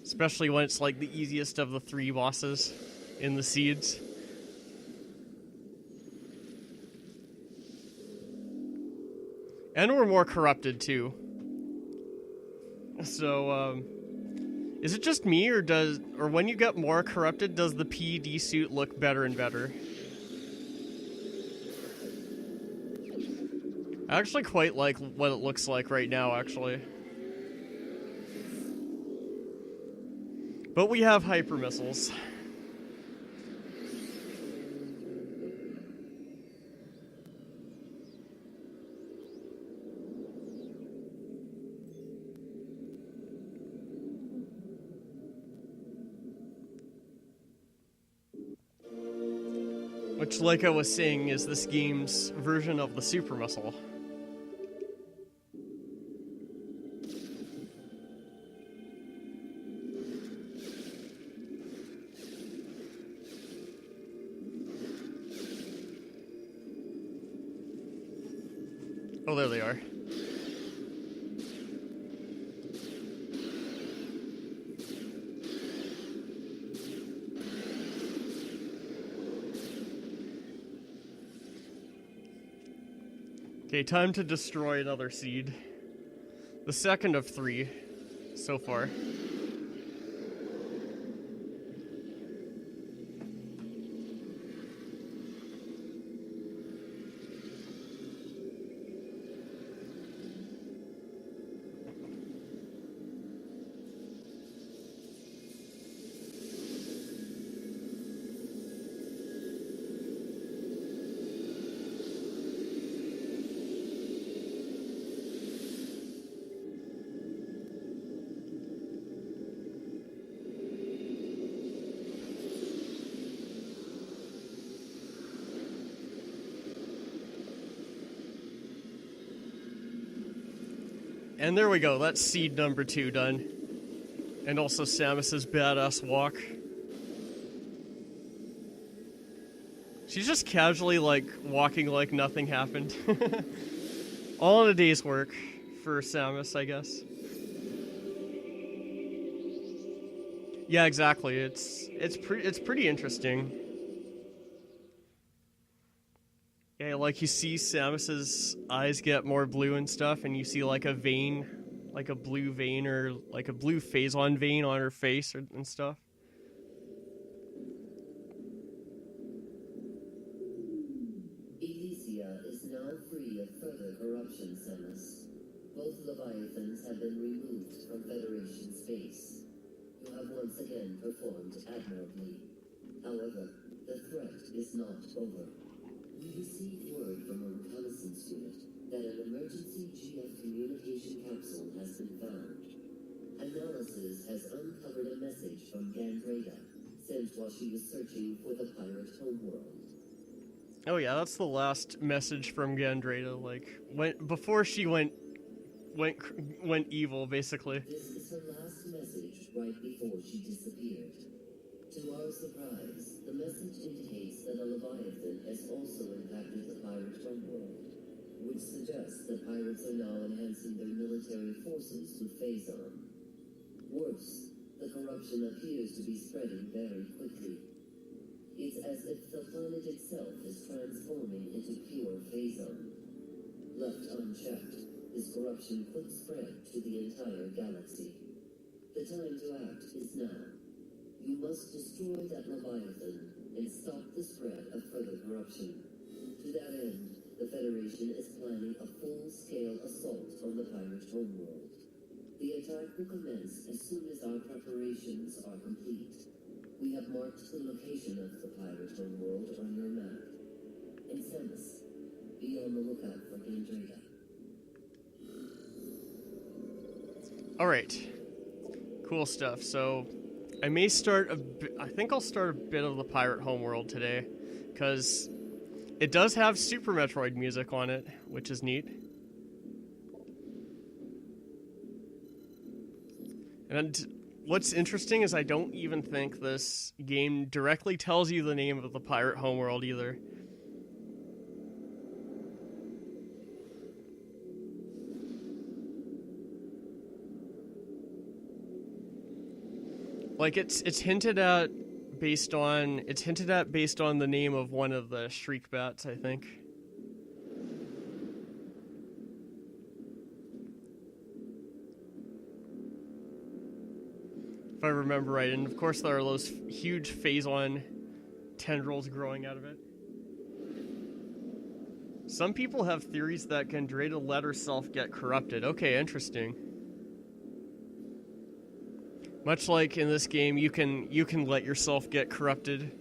Especially when it's like the easiest of the 3 bosses in the seeds. And we're more corrupted, too. So, is it just me, or when you get more corrupted, does the PED suit look better and better? I actually quite like what it looks like right now, actually. But we have hyper missiles. Which, like I was saying, is this game's version of the super missile. Oh, there they are. Okay, time to destroy another seed. The second of 3 so far. And there we go, that's seed number 2 done. And also Samus's badass walk. She's just casually, like, walking like nothing happened. All in a day's work for Samus, I guess. Yeah, exactly. It's pretty interesting. Yeah, like you see Samus's eyes get more blue and stuff, and you see like a vein, like a blue vein or like a blue phase-on vein on her face and stuff. Elysia is now free of further corruption, Samus. Both Leviathans have been removed from Federation space. You have once again performed admirably. However, the threat is not over. We received word from a reconnaissance unit that an emergency GF communication capsule has been found. Analysis has uncovered a message from Gandreda, sent while she was searching for the Pirate Homeworld. Oh yeah, that's the last message from Gandreda, like before she went evil, basically. This is her last message right before she disappeared. To our surprise, the message indicates that a Leviathan has also impacted the Pirate Homeworld, which suggests that pirates are now enhancing their military forces with Phazon. Worse, the corruption appears to be spreading very quickly. It's as if the planet itself is transforming into pure Phazon. Left unchecked, this corruption could spread to the entire galaxy. The time to act is now. You must destroy that Leviathan and stop the spread of further corruption. To that end, the Federation is planning a full-scale assault on the Pirate Homeworld. The attack will commence as soon as our preparations are complete. We have marked the location of the Pirate Homeworld on your map. And Samus, be on the lookout for Gandreda. Alright. Cool stuff. So, I may start I think I'll start a bit of the Pirate Homeworld today, because it does have Super Metroid music on it, which is neat. And what's interesting is I don't even think this game directly tells you the name of the Pirate Homeworld either. Like it's hinted at based on the name of one of the Shriek Bats, I think. If I remember right, and of course there are those huge phase-on tendrils growing out of it. Some people have theories that Gandrada let herself get corrupted. Okay, interesting. Much like in this game, you can let yourself get corrupted.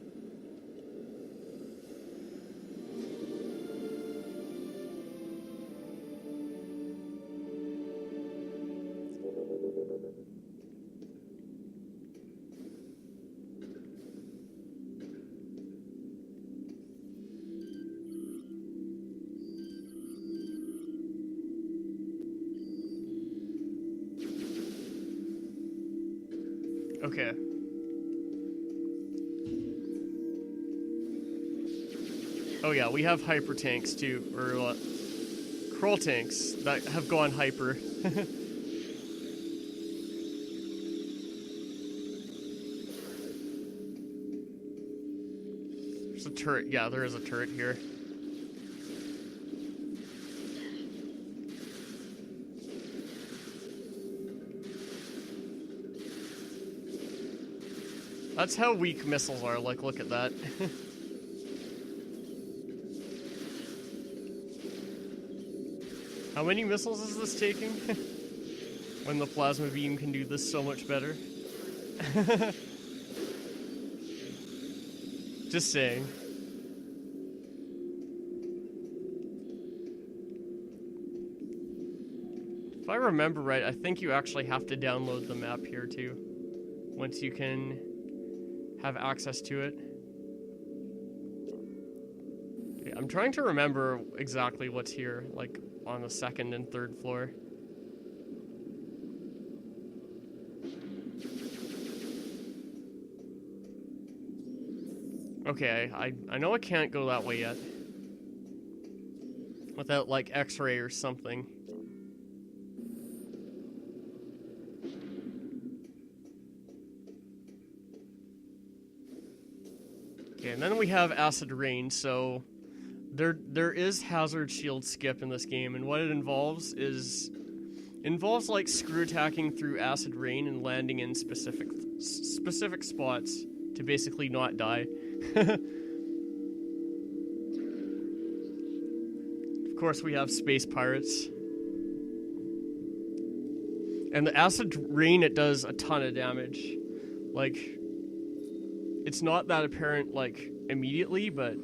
Okay. Oh yeah, we have hyper tanks too, or crawl tanks that have gone hyper. There's a turret. Yeah, there is a turret here. That's how weak missiles are, like, look at that. How many missiles is this taking? When the plasma beam can do this so much better. Just saying. If I remember right, I think you actually have to download the map here too. Once you can have access to it. Okay, I'm trying to remember exactly what's here, like on the second and third floor. Okay, I know I can't go that way yet. Without like X-ray or something. Okay, and then we have acid rain, so there is hazard shield skip in this game, and what it involves like screw attacking through acid rain and landing in specific spots to basically not die. Of course, we have space pirates. And the acid rain, it does a ton of damage. Like, it's not that apparent, like, immediately, but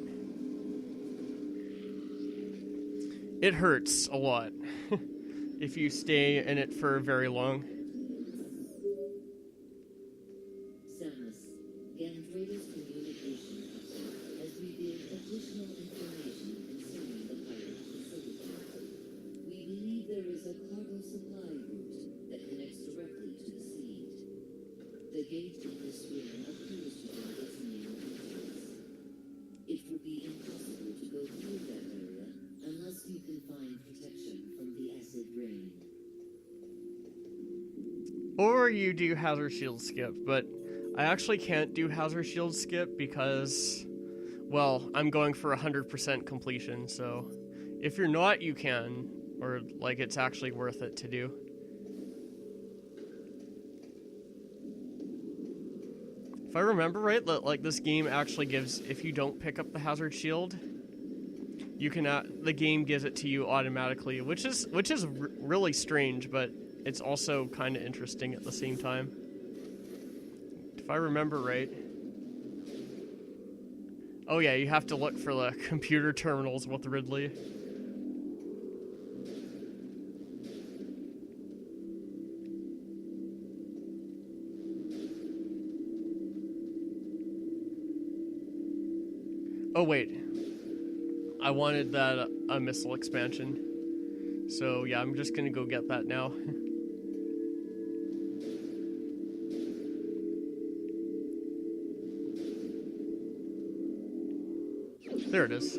it hurts a lot if you stay in it for very long. Samus, Gandrada's communication hub has revealed additional information concerning the pirate facility. We believe there is a cargo supply route that connects directly to the seed. The gate in this room appears to be its main entrance. It would be impossible to go through that area unless you can find protection from the acid rain. Or you do hazard shield skip, but I actually can't do hazard shield skip because, well, I'm going for 100% completion, so if you're not, you can, or like it's actually worth it to do. If I remember right, like this game actually gives, if you don't pick up the hazard shield, you can the game gives it to you automatically, which is really strange, but it's also kind of interesting at the same time. If I remember right. Oh yeah, you have to look for the computer terminals with Ridley. Oh wait, I wanted that a missile expansion. So yeah, I'm just gonna go get that now. There it is.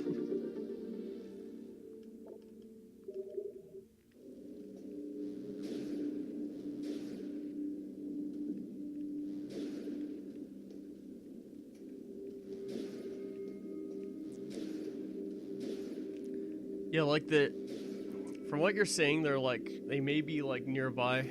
Yeah, like from what you're saying, they may be like nearby.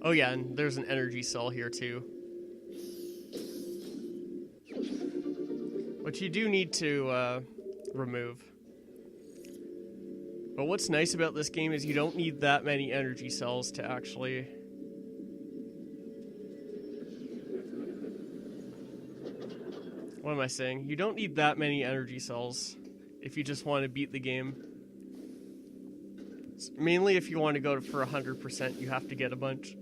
Oh yeah, and there's an energy cell here too. Which you do need to remove. But what's nice about this game is you don't need that many energy cells to actually... What am I saying? You don't need that many energy cells if you just want to beat the game. Mainly if you want to go for 100%, you have to get a bunch.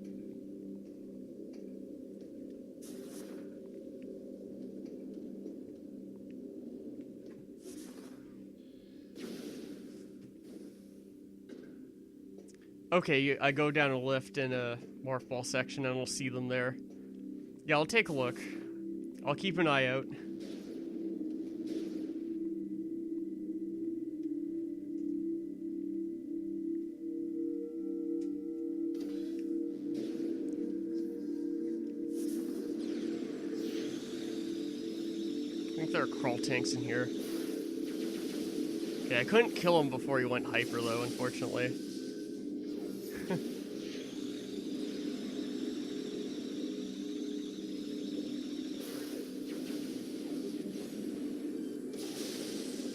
Okay, I go down a lift in a morph ball section and we'll see them there. Yeah, I'll take a look. I'll keep an eye out. I think there are crawl tanks in here. Okay, I couldn't kill him before he went hyper though, unfortunately.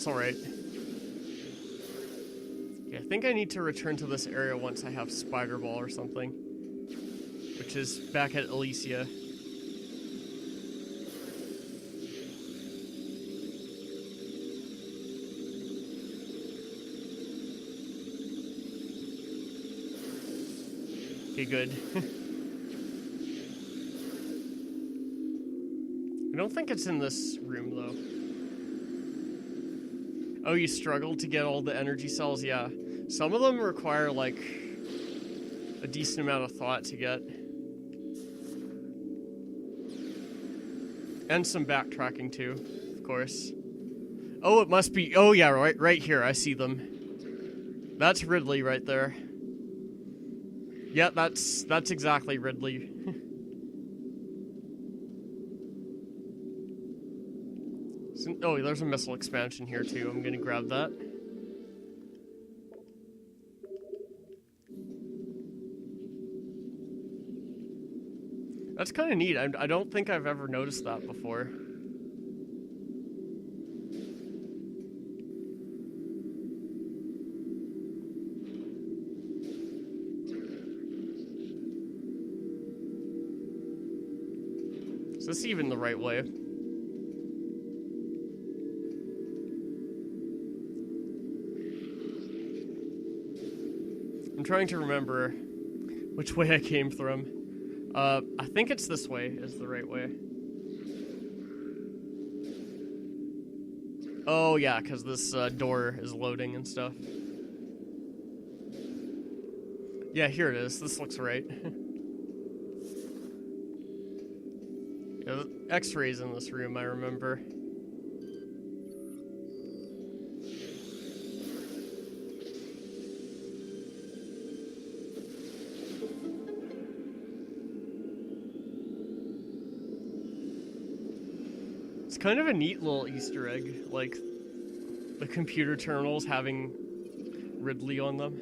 Alright. Yeah, I think I need to return to this area once I have Spider Ball or something. Which is back at Elysia. Okay, good. I don't think it's in this room, though. Oh, you struggled to get all the energy cells? Yeah. Some of them require, like, a decent amount of thought to get. And some backtracking, too, of course. Oh, it must be... Oh, yeah, right here. I see them. That's Ridley right there. Yeah, that's exactly Ridley. Oh, there's a missile expansion here too. I'm gonna grab that. That's kind of neat. I don't think I've ever noticed that before. Is this even the right way? I'm trying to remember which way I came from. I think it's this way is the right way. Oh yeah, because this door is loading and stuff. Yeah, here it is. This looks right. Yeah, X-rays in this room, I remember. It's kind of a neat little Easter egg, like the computer terminals having Ridley on them.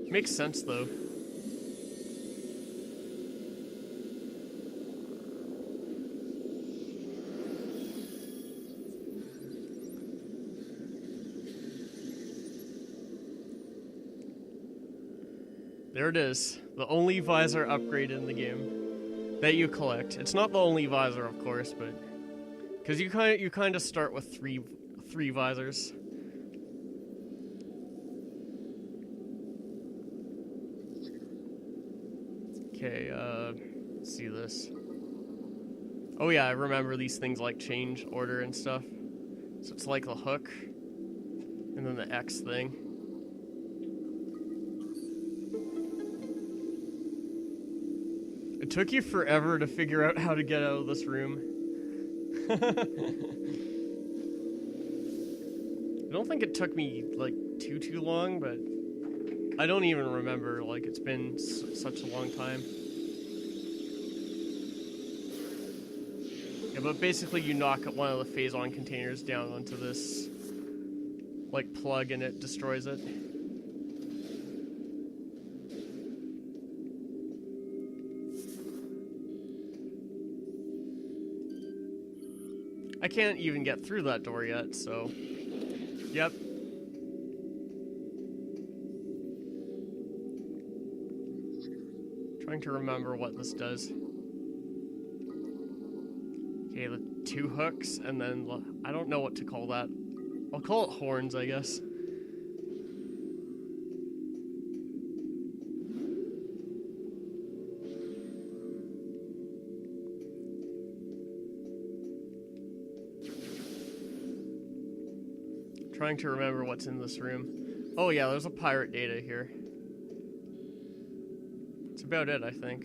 Makes sense though. There it is, the only visor upgrade in the game that you collect. It's not the only visor, of course, but because you kind of start with three visors. Okay, let's see this. Oh yeah, I remember these things like change order and stuff. So it's like the hook, and then the X thing. It took you forever to figure out how to get out of this room. I don't think it took me, like, too long, but I don't even remember, like, it's been such a long time. Yeah, but basically you knock one of the phase-on containers down onto this, like, plug and it destroys it. I can't even get through that door yet, so... Yep. Trying to remember what this does. Okay, the 2 hooks, and then... I don't know what to call that. I'll call it horns, I guess. Trying to remember what's in this room. Oh yeah, there's a pirate data here. That's about it, I think.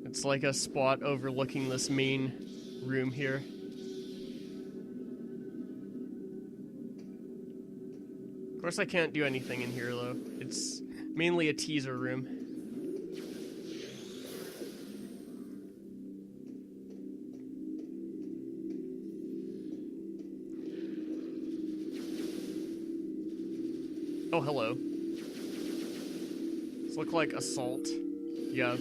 It's like a spot overlooking this main room here. Of course I can't do anything in here though. It's mainly a teaser room. Oh, hello. These look like assault. Yeah.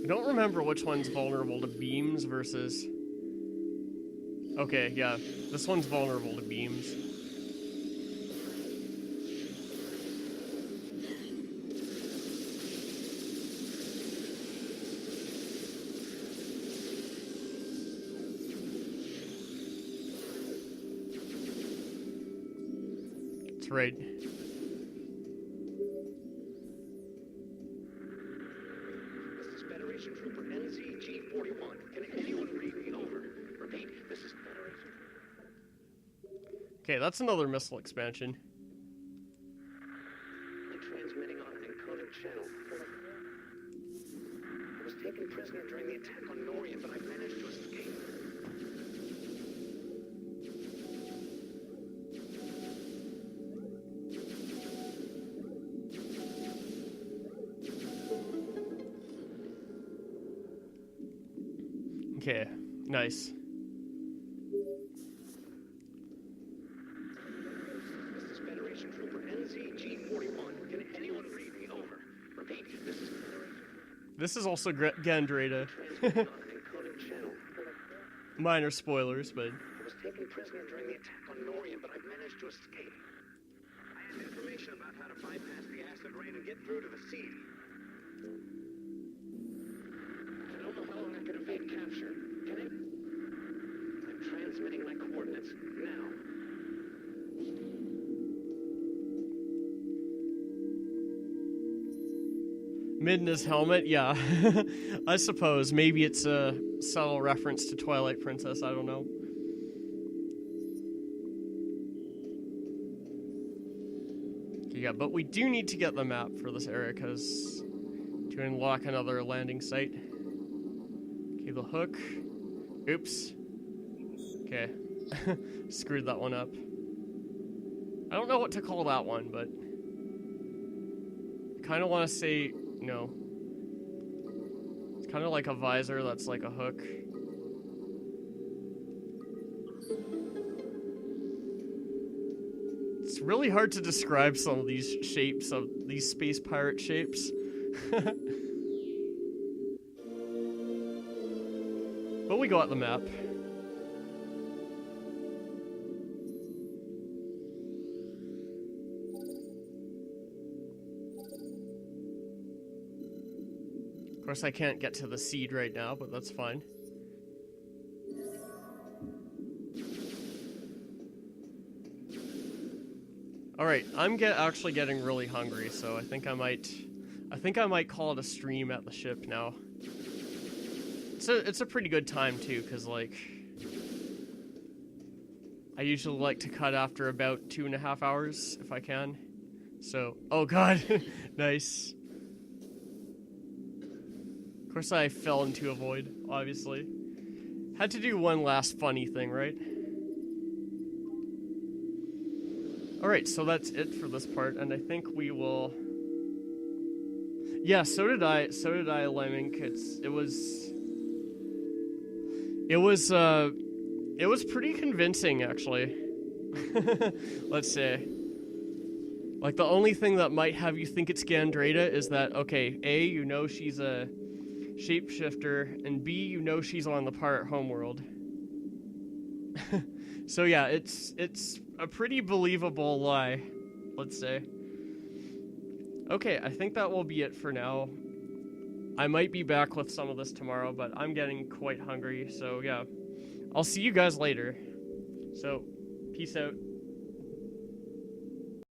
I don't remember which one's vulnerable to beams versus... Okay, yeah. This one's vulnerable to beams. That's right. Trooper NZG-41. Can anyone read me? Over. Repeat, this is Federation. Okay, that's another missile expansion. Transmitting on an encoded channel. I was taken prisoner during the attack on Noria, but I managed to escape. Okay, nice. This is Federation Trooper NZG-41. Can anyone read me? Over. Repeat, this is Federation. This is also Gandreda. Transmitting on an encoded channel. Minor spoilers, but... I was taken prisoner during the attack on Noria, but I managed to escape. I have information about how to bypass the acid rain and get through to the sea. I don't know how long I can evade capture. Can I? I'm transmitting my coordinates now. Mid in his helmet, yeah. I suppose. Maybe it's a subtle reference to Twilight Princess, I don't know. Yeah, but we do need to get the map for this area, because to unlock another landing site. Okay, the hook. Oops. Okay. Screwed that one up. I don't know what to call that one, but... I kind of want to say... No. It's kind of like a visor that's like a hook. It's really hard to describe some of these shapes, of these space pirate shapes. But we got the map. Of course, I can't get to the seed right now, but that's fine. All right, I'm actually getting really hungry, so I think I might call it a stream at the ship now. It's a pretty good time too, cause like I usually like to cut after about 2.5 hours if I can. So, oh god, nice. Of course, I fell into a void, obviously. Had to do one last funny thing, right? Alright, so that's it for this part, and I think we will... Yeah, so did I, Lemming. It It was pretty convincing, actually. Let's say. Like, the only thing that might have you think it's Gandreda is that, okay, A, you know she's a shapeshifter, and B, you know she's on the Pirate Homeworld. So yeah, it's a pretty believable lie, let's say. Okay, I think that will be it for now. I might be back with some of this tomorrow, but I'm getting quite hungry, so yeah. I'll see you guys later. So, peace out.